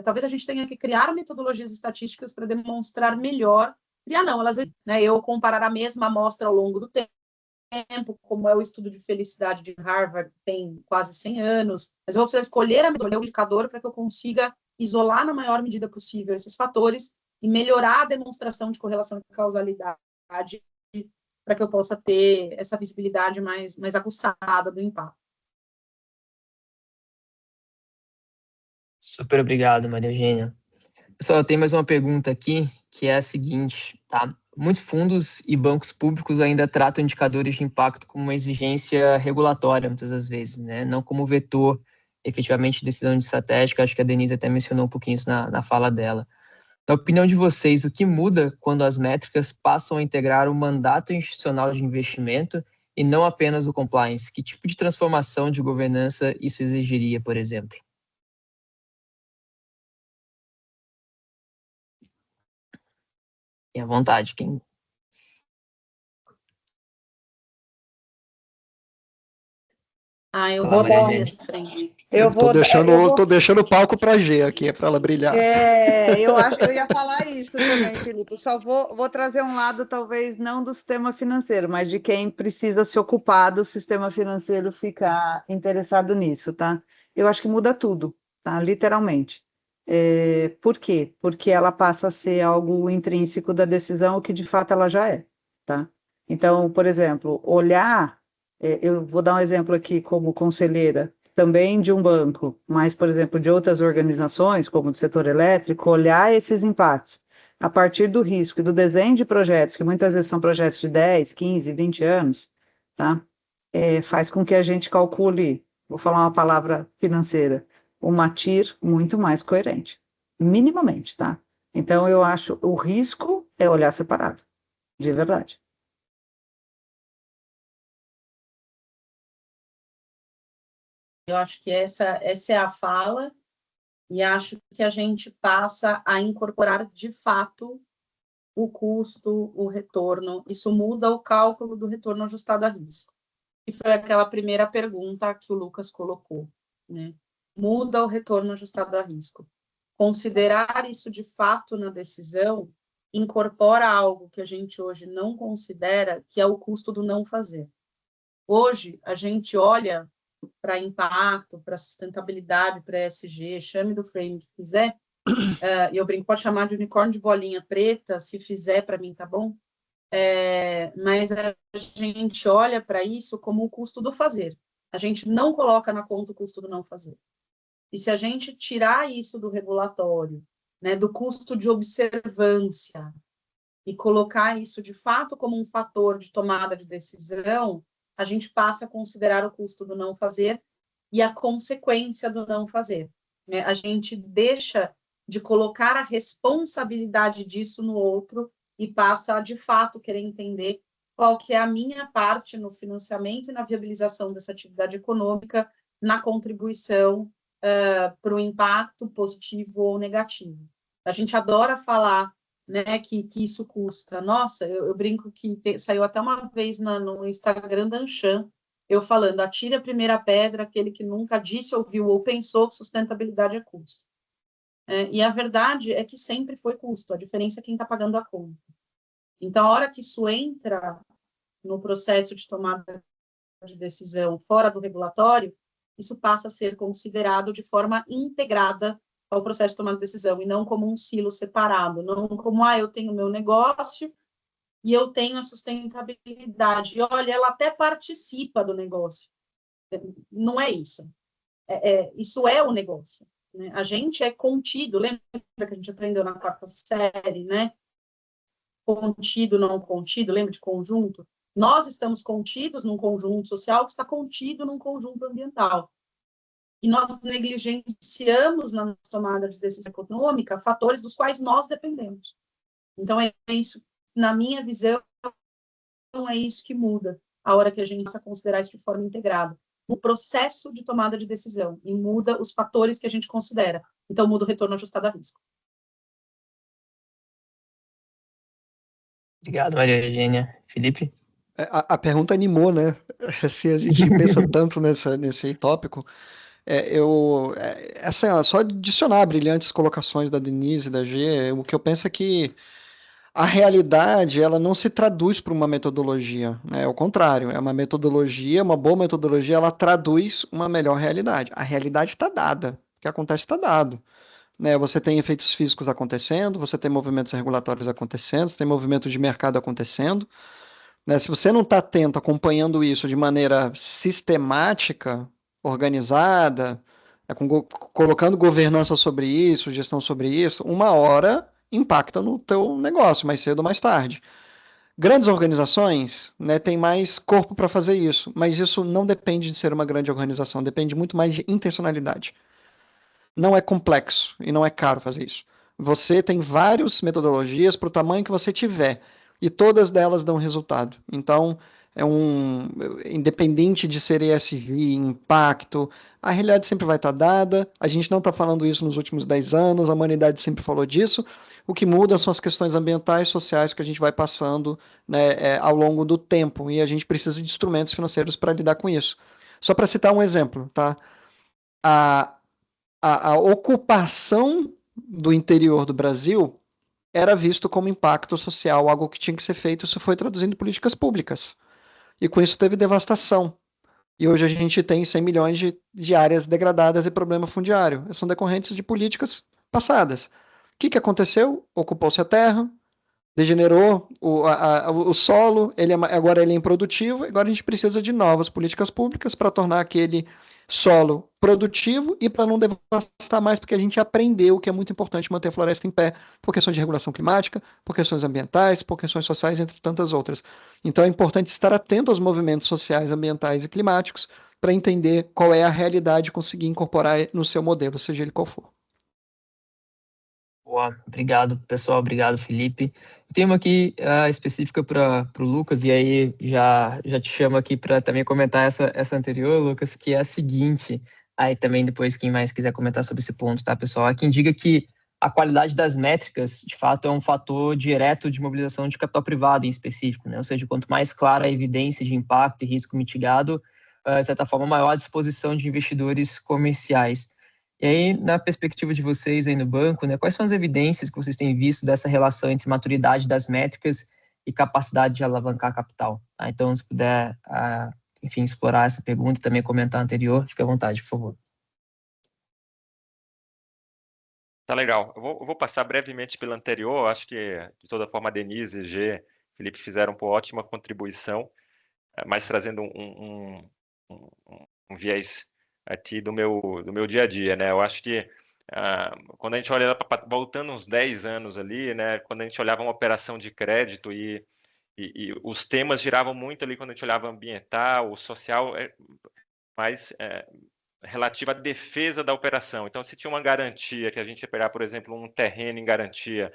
talvez a gente tenha que criar metodologias estatísticas para demonstrar melhor. Criar não, elas, né, eu comparar a mesma amostra ao longo do tempo, como é o estudo de felicidade de Harvard, que tem quase 100 anos, mas eu vou precisar escolher a metodologia, o indicador, para que eu consiga isolar na maior medida possível esses fatores e melhorar a demonstração de correlação e causalidade para que eu possa ter essa visibilidade mais aguçada do impacto. Super obrigado, Maria Eugênia. Pessoal, tem mais uma pergunta aqui, que é a seguinte, tá? Muitos fundos e bancos públicos ainda tratam indicadores de impacto como uma exigência regulatória, muitas das vezes, né? Não como vetor, efetivamente, de decisão estratégica. Acho que a Denise até mencionou um pouquinho isso na fala dela. Na opinião de vocês, o que muda quando as métricas passam a integrar o mandato institucional de investimento e não apenas o compliance? Que tipo de transformação de governança isso exigiria, por exemplo? Fiquem à vontade, quem... Eu Fala, vou Maria dar Eugênia. nessa frente. Tô deixando o palco para a G aqui, é para ela brilhar. Eu acho que eu ia falar isso também, Felipe. Só vou trazer um lado, talvez não do sistema financeiro, mas de quem precisa se ocupar do sistema financeiro ficar interessado nisso, tá? Eu acho que muda tudo, tá? Literalmente. Por quê? Porque ela passa a ser algo intrínseco da decisão, o que de fato ela já é, tá? Então, por exemplo, olhar, eu vou dar um exemplo aqui como conselheira, também de um banco, mas, por exemplo, de outras organizações, como do setor elétrico, olhar esses impactos a partir do risco e do desenho de projetos, que muitas vezes são projetos de 10, 15, 20 anos, tá? Faz com que a gente calcule, vou falar uma palavra financeira, uma TIR muito mais coerente, minimamente, tá? Então, eu acho o risco é olhar separado, de verdade. Eu acho que essa é a fala, e acho que a gente passa a incorporar de fato o custo, o retorno. Isso muda o cálculo do retorno ajustado a risco. E foi aquela primeira pergunta que o Lucas colocou, né? Muda o retorno ajustado a risco. Considerar isso de fato na decisão incorpora algo que a gente hoje não considera, que é o custo do não fazer. Hoje, a gente olha para impacto, para sustentabilidade, para ESG, chame do frame que quiser, e eu brinco, pode chamar de unicórnio de bolinha preta, se fizer, para mim tá bom, mas a gente olha para isso como o custo do fazer. A gente não coloca na conta o custo do não fazer. E se a gente tirar isso do regulatório, né, do custo de observância, e colocar isso de fato como um fator de tomada de decisão, a gente passa a considerar o custo do não fazer e a consequência do não fazer, né? A gente deixa de colocar a responsabilidade disso no outro e passa a, de fato, querer entender qual que é a minha parte no financiamento e na viabilização dessa atividade econômica, na contribuição para o impacto positivo ou negativo. A gente adora falar, né, que isso custa. Nossa, eu brinco que saiu até uma vez no Instagram da Anshan, eu falando, atire a primeira pedra, aquele que nunca disse, ouviu ou pensou que sustentabilidade é custo. E a verdade é que sempre foi custo, a diferença é quem está pagando a conta. Então, a hora que isso entra no processo de tomada de decisão fora do regulatório, isso passa a ser considerado de forma integrada ao processo de tomada de decisão, e não como um silo separado, não como, eu tenho meu negócio e eu tenho a sustentabilidade. E, olha, ela até participa do negócio. Não é isso. Isso é o negócio. Né? A gente é contido, lembra que a gente aprendeu na 4ª série, né? Contido, não contido, lembra de conjunto? Nós estamos contidos num conjunto social que está contido num conjunto ambiental. E nós negligenciamos na nossa tomada de decisão econômica fatores dos quais nós dependemos. Então, é isso, na minha visão, é isso que muda a hora que a gente passa a considerar isso de forma integrada. O processo de tomada de decisão, e muda os fatores que a gente considera. Então, muda o retorno ajustado a risco. Obrigado, Maria Eugênia. Felipe? A pergunta animou, né? Se a gente pensa tanto nesse tópico, assim, só adicionar brilhantes colocações da Denise e da G, o que eu penso é que a realidade, ela não se traduz para uma metodologia, né? Ao contrário, é uma metodologia, uma boa metodologia, ela traduz uma melhor realidade. A realidade está dada, o que acontece está dado. Né? Você tem efeitos físicos acontecendo, você tem movimentos regulatórios acontecendo, você tem movimentos de mercado acontecendo. Né? Se você não está atento, acompanhando isso de maneira sistemática, organizada, colocando governança sobre isso, gestão sobre isso, uma hora impacta no teu negócio, mais cedo ou mais tarde. Grandes organizações, né, têm mais corpo para fazer isso, mas isso não depende de ser uma grande organização, depende muito mais de intencionalidade. Não é complexo e não é caro fazer isso. Você tem várias metodologias para o tamanho que você tiver e todas delas dão resultado. Então, independente de ser ESG, impacto, a realidade sempre vai estar dada. A gente não está falando isso nos últimos 10 anos, a humanidade sempre falou disso. O que muda são as questões ambientais, sociais que a gente vai passando, né, ao longo do tempo, e a gente precisa de instrumentos financeiros para lidar com isso. Só para citar um exemplo, tá? A ocupação do interior do Brasil era visto como impacto social, algo que tinha que ser feito, isso foi traduzindo políticas públicas. E com isso teve devastação. E hoje a gente tem 100 milhões de áreas degradadas e problema fundiário. São decorrentes de políticas passadas. O que aconteceu? Ocupou-se a terra, degenerou o solo, agora ele é improdutivo, agora a gente precisa de novas políticas públicas para tornar aquele solo produtivo e para não devastar mais, porque a gente aprendeu que é muito importante manter a floresta em pé por questões de regulação climática, por questões ambientais, por questões sociais, entre tantas outras. Então é importante estar atento aos movimentos sociais, ambientais e climáticos para entender qual é a realidade e conseguir incorporar no seu modelo, seja ele qual for. Boa, obrigado, pessoal. Obrigado, Felipe. Eu tenho uma aqui específica para o Lucas, e aí já te chamo aqui para também comentar essa anterior, Lucas, que é a seguinte. Aí também depois quem mais quiser comentar sobre esse ponto, tá, pessoal? Há quem diga que a qualidade das métricas, de fato, é um fator direto de mobilização de capital privado em específico, né? Ou seja, quanto mais clara a evidência de impacto e risco mitigado, de certa forma, maior a disposição de investidores comerciais. E aí, na perspectiva de vocês aí no banco, né, quais são as evidências que vocês têm visto dessa relação entre maturidade das métricas e capacidade de alavancar capital? Tá? Então, se puder, enfim, explorar essa pergunta e também comentar a anterior, fique à vontade, por favor. Tá legal. Eu vou passar brevemente pela anterior. Acho que, de toda forma, a Denise, G, Felipe fizeram uma ótima contribuição, mas trazendo um viés aqui do meu dia a dia, né? Eu acho que quando a gente olha, voltando uns 10 anos ali, né? Quando a gente olhava uma operação de crédito e os temas giravam muito ali quando a gente olhava ambiental, social, mais relativo à defesa da operação. Então, se tinha uma garantia, que a gente ia pegar, por exemplo, um terreno em garantia,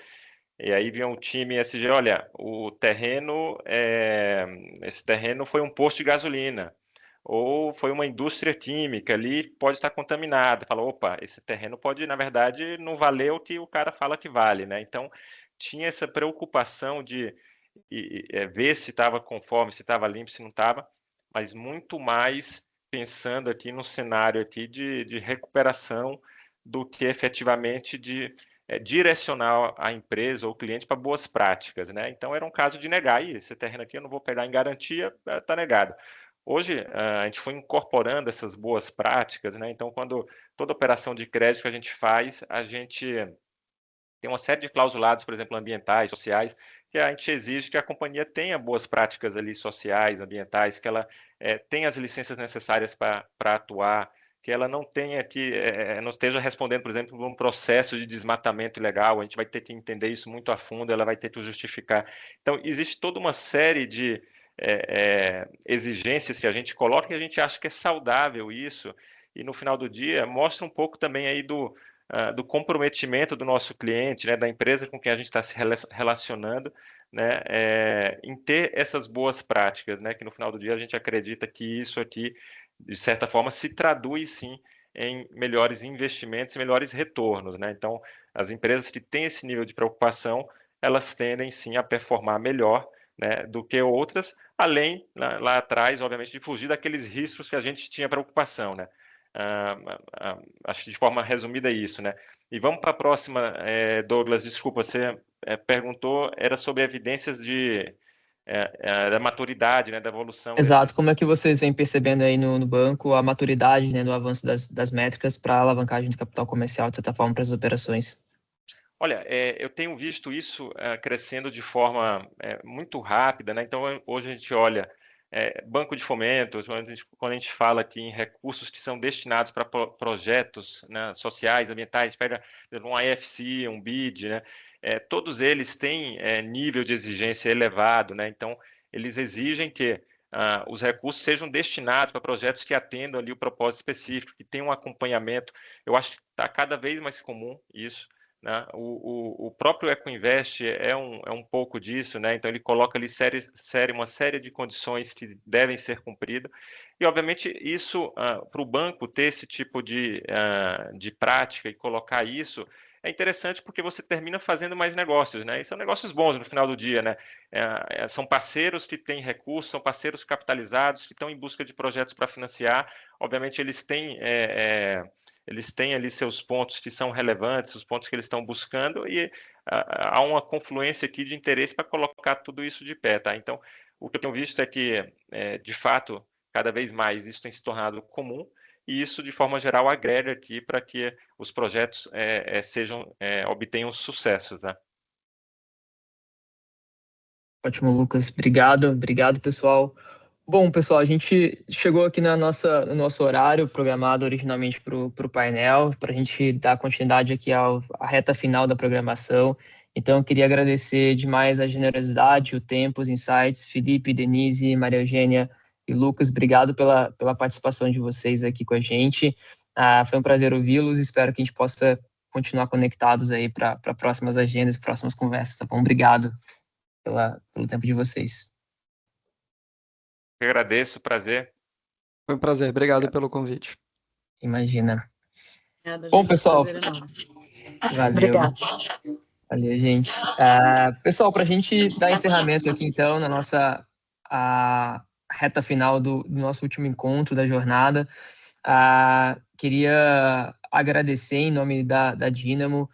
e aí vinha um time SG, olha, esse terreno foi um posto de gasolina, ou foi uma indústria química ali, pode estar contaminado. Fala, opa, esse terreno pode, na verdade, não valer o que o cara fala que vale, né? Então, tinha essa preocupação de ver se estava conforme, se estava limpo, se não estava, mas muito mais pensando aqui no cenário aqui de recuperação do que efetivamente de direcionar a empresa ou o cliente para boas práticas, né? Então era um caso de negar, esse terreno aqui eu não vou pegar em garantia, está negado. Hoje a gente foi incorporando essas boas práticas, né? Então quando toda operação de crédito que a gente faz, a gente tem uma série de clausulados, por exemplo, ambientais, sociais, que a gente exige que a companhia tenha boas práticas ali sociais, ambientais, que ela tenha as licenças necessárias para atuar, que ela não tenha não esteja respondendo, por exemplo, por um processo de desmatamento ilegal. A gente vai ter que entender isso muito a fundo, ela vai ter que justificar. Então, existe toda uma série de exigências que a gente coloca e a gente acha que é saudável isso, e no final do dia mostra um pouco também aí do comprometimento do nosso cliente, né, da empresa com quem a gente está se relacionando, né, em ter essas boas práticas, né, que no final do dia a gente acredita que isso aqui, de certa forma, se traduz sim em melhores investimentos e melhores retornos, né? Então, as empresas que têm esse nível de preocupação, elas tendem sim a performar melhor, né, do que outras, além lá atrás, obviamente, de fugir daqueles riscos que a gente tinha preocupação, né? Acho que de forma resumida é isso, né? E vamos para a próxima, Douglas, desculpa, você perguntou, era sobre evidências da maturidade, né, da evolução. Exato, como é que vocês vêm percebendo aí no banco a maturidade, né, do avanço das métricas para a alavancagem de capital comercial, de certa forma, para as operações? Olha, eu tenho visto isso crescendo de forma muito rápida, né? Então, hoje a gente olha banco de fomentos, quando a gente fala aqui em recursos que são destinados para projetos, né, sociais, ambientais, pega um IFC, um BID, né? Todos eles têm nível de exigência elevado, né? Então, eles exigem que os recursos sejam destinados para projetos que atendam ali o propósito específico, que tenham um acompanhamento. Eu acho que está cada vez mais comum isso, né? O próprio EcoInvest é um pouco disso, né? Então ele coloca ali uma série de condições que devem ser cumpridas, e obviamente isso para o banco ter esse tipo de prática e colocar isso é interessante, porque você termina fazendo mais negócios, né? E são negócios bons no final do dia, né? São parceiros que têm recursos, são parceiros capitalizados, que estão em busca de projetos para financiar. Obviamente eles têm ali seus pontos que são relevantes, os pontos que eles estão buscando, e há uma confluência aqui de interesse para colocar tudo isso de pé, tá? Então, o que eu tenho visto é que, de fato, cada vez mais isso tem se tornado comum, e isso, de forma geral, agrega aqui para que os projetos obtenham sucesso, tá? Ótimo, Lucas. Obrigado, pessoal. Bom, pessoal, a gente chegou aqui no nosso horário programado originalmente para o painel, para a gente dar continuidade aqui à reta final da programação. Então, eu queria agradecer demais a generosidade, o tempo, os insights. Felipe, Denise, Maria Eugênia e Lucas, obrigado pela participação de vocês aqui com a gente. Foi um prazer ouvi-los, espero que a gente possa continuar conectados aí para próximas agendas, próximas conversas, tá bom? Obrigado pelo tempo de vocês. Eu agradeço, prazer. Foi um prazer, obrigado pelo convite. Imagina. Obrigada, Bom, gente, pessoal, prazer enorme. valeu. Obrigada. Valeu, gente. Pessoal, para a gente dar encerramento aqui, então, na nossa reta final do nosso último encontro da jornada, queria agradecer em nome da Dynamo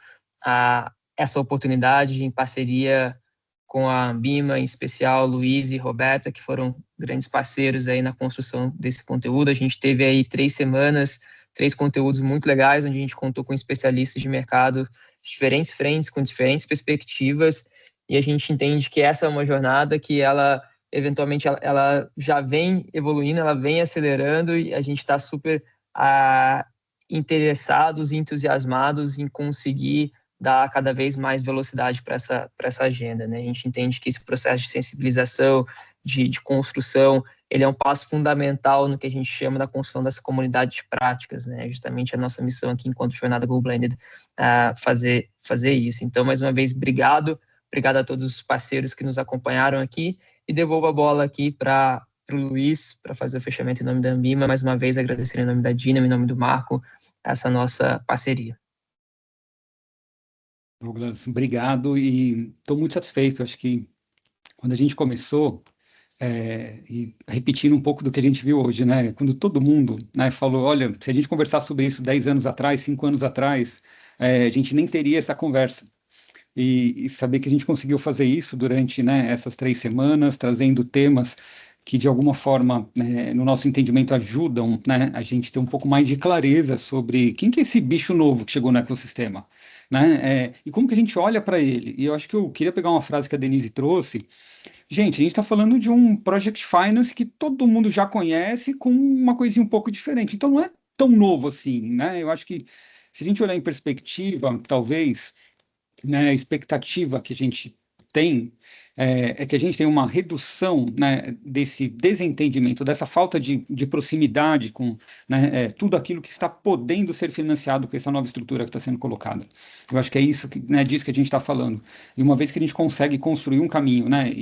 essa oportunidade em parceria com a Ambima, em especial Luiz e Roberta, que foram grandes parceiros aí na construção desse conteúdo. A gente teve aí 3 semanas, 3 conteúdos muito legais, onde a gente contou com especialistas de mercado de diferentes frentes, com diferentes perspectivas, e a gente entende que essa é uma jornada que ela, eventualmente, ela já vem evoluindo, ela vem acelerando, e a gente está super interessados e entusiasmados em conseguir dar cada vez mais velocidade para essa agenda, né? A gente entende que esse processo de sensibilização, de construção, ele é um passo fundamental no que a gente chama da construção dessa comunidade de práticas, né? Justamente a nossa missão aqui, enquanto Jornada Go Blended, fazer isso. Então, mais uma vez, obrigado a todos os parceiros que nos acompanharam aqui, e devolvo a bola aqui para o Luiz, para fazer o fechamento em nome da Ambima, mais uma vez agradecer em nome da Dynamo, em nome do Marco, essa nossa parceria. Douglas, obrigado, e estou muito satisfeito. Acho que quando a gente começou, E repetindo um pouco do que a gente viu hoje, né? Quando todo mundo, né, falou, olha, se a gente conversar sobre isso 10 anos atrás, 5 anos atrás, a gente nem teria essa conversa. E saber que a gente conseguiu fazer isso durante, né, essas 3 semanas, trazendo temas que, de alguma forma, no nosso entendimento, ajudam, né, a gente ter um pouco mais de clareza sobre quem que é esse bicho novo que chegou no ecossistema, né? E como que a gente olha para ele. E eu acho que eu queria pegar uma frase que a Denise trouxe. Gente, a gente está falando de um Project Finance que todo mundo já conhece com uma coisinha um pouco diferente. Então, não é tão novo assim, né? Eu acho que, se a gente olhar em perspectiva, talvez, né, a expectativa que a gente tem que a gente tem uma redução, né, desse desentendimento, dessa falta de proximidade com, né, tudo aquilo que está podendo ser financiado com essa nova estrutura que está sendo colocada. Eu acho que é isso que, né, disso que a gente está falando. E uma vez que a gente consegue construir um caminho, né,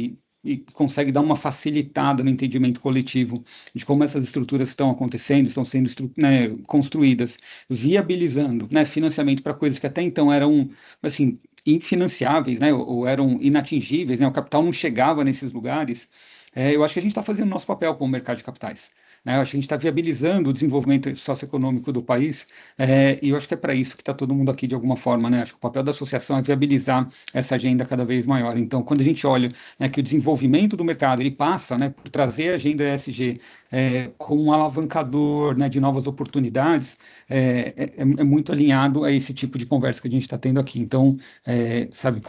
e consegue dar uma facilitada no entendimento coletivo de como essas estruturas estão acontecendo, estão sendo né, construídas, viabilizando, né, financiamento para coisas que até então eram, assim, infinanciáveis, né, ou eram inatingíveis, né, o capital não chegava nesses lugares. Eu acho que a gente está fazendo o nosso papel como mercado de capitais. Né? Eu acho que a gente está viabilizando o desenvolvimento socioeconômico do país, e eu acho que é para isso que está todo mundo aqui de alguma forma. Né? Acho que o papel da associação é viabilizar essa agenda cada vez maior. Então, quando a gente olha, né, que o desenvolvimento do mercado ele passa, né, por trazer a agenda ESG como um alavancador, né, de novas oportunidades, é muito alinhado a esse tipo de conversa que a gente está tendo aqui. Então, sabe,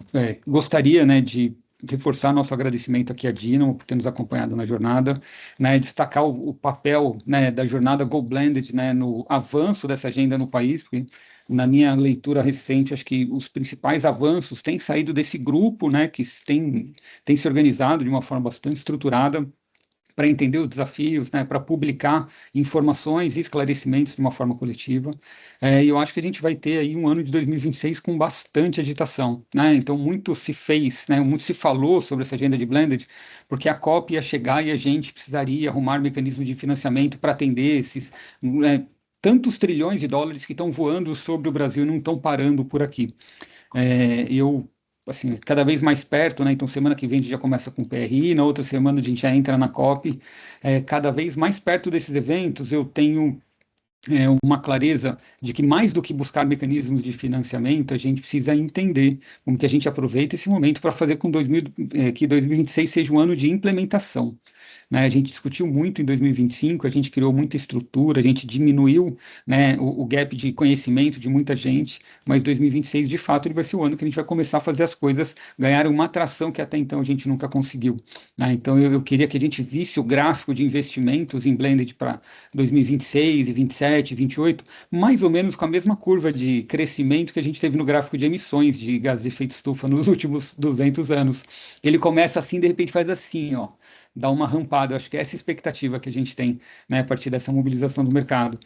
gostaria, né, de reforçar nosso agradecimento aqui à Dynamo por ter nos acompanhado na jornada, né, destacar o papel, né, da jornada Go Blended, né, no avanço dessa agenda no país, porque na minha leitura recente, acho que os principais avanços têm saído desse grupo, né, que tem se organizado de uma forma bastante estruturada para entender os desafios, né, para publicar informações e esclarecimentos de uma forma coletiva. E eu acho que a gente vai ter aí um ano de 2026 com bastante agitação, né? Então, muito se fez, né, muito se falou sobre essa agenda de blended, porque a COP ia chegar e a gente precisaria arrumar mecanismos de financiamento para atender esses, tantos trilhões de dólares que estão voando sobre o Brasil e não estão parando por aqui. Eu assim, cada vez mais perto, né? Então, semana que vem a gente já começa com o PRI, na outra semana a gente já entra na COP. Cada vez mais perto desses eventos, eu tenho uma clareza de que, mais do que buscar mecanismos de financiamento, a gente precisa entender como que a gente aproveita esse momento para fazer com que 2026 seja um ano de implementação. Né, a gente discutiu muito em 2025, a gente criou muita estrutura, a gente diminuiu, né, o gap de conhecimento de muita gente, mas 2026, de fato, ele vai ser o ano que a gente vai começar a fazer as coisas ganharem uma atração que até então a gente nunca conseguiu. Né? Então, eu queria que a gente visse o gráfico de investimentos em blended para 2026 e 27, 28, mais ou menos com a mesma curva de crescimento que a gente teve no gráfico de emissões de gases de efeito estufa nos últimos 200 anos. Ele começa assim, de repente faz assim, ó, dá uma rampada. Eu acho que é essa expectativa que a gente tem, né, a partir dessa mobilização do mercado.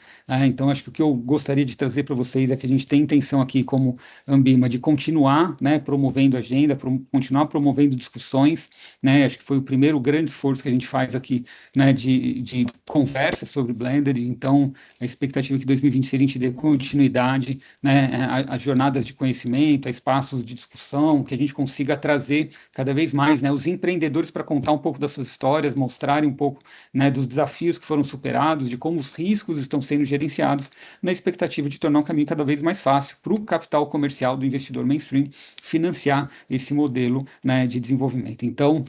Então, acho que o que eu gostaria de trazer para vocês é que a gente tem intenção aqui, como Ambima, de continuar, né, promovendo agenda, continuar promovendo discussões, né, acho que foi o primeiro grande esforço que a gente faz aqui, né, de conversa sobre Blended. Então, a expectativa é que em 2026 a gente dê continuidade, né, às jornadas de conhecimento, a espaços de discussão, que a gente consiga trazer cada vez mais, né, os empreendedores para contar um pouco das suas histórias, mostrarem um pouco, né, dos desafios que foram superados, de como os riscos estão sendo gerenciados, na expectativa de tornar um caminho cada vez mais fácil para o capital comercial do investidor mainstream financiar esse modelo, né, de desenvolvimento. Então,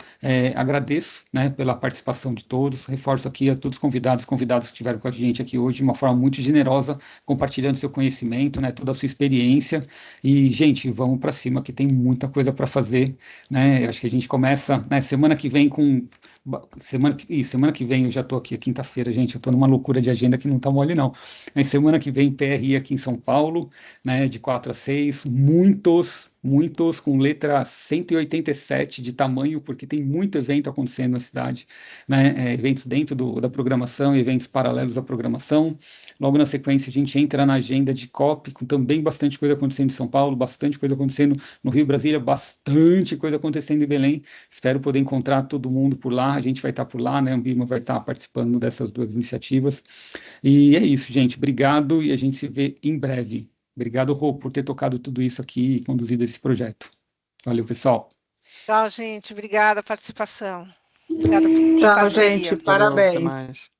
agradeço, né, pela participação de todos, reforço aqui a todos os convidados que estiveram com a gente aqui hoje, de uma forma muito generosa, compartilhando seu conhecimento, né, toda a sua experiência. E, gente, vamos para cima, que tem muita coisa para fazer, né? Acho que a gente começa, né, semana que vem com semana que vem eu já estou aqui, quinta-feira, gente, eu estou numa loucura de agenda que não está mole, não. Mas semana que vem, PRI aqui em São Paulo, né, de 4 a 6, muitos com letra 187 de tamanho, porque tem muito evento acontecendo na cidade, né, eventos dentro da programação e eventos paralelos à programação. Logo na sequência, a gente entra na agenda de COP, com também bastante coisa acontecendo em São Paulo, bastante coisa acontecendo no Rio, Brasília, bastante coisa acontecendo em Belém. Espero poder encontrar todo mundo por lá, a gente vai estar por lá, né? A Ambima vai estar participando dessas duas iniciativas. E é isso, gente. Obrigado e a gente se vê em breve. Obrigado, Rô, por ter tocado tudo isso aqui e conduzido esse projeto. Valeu, pessoal. Tchau, gente. Obrigada a participação. Obrigada por Tchau, parceria. gente. Valeu, até Parabéns. mais.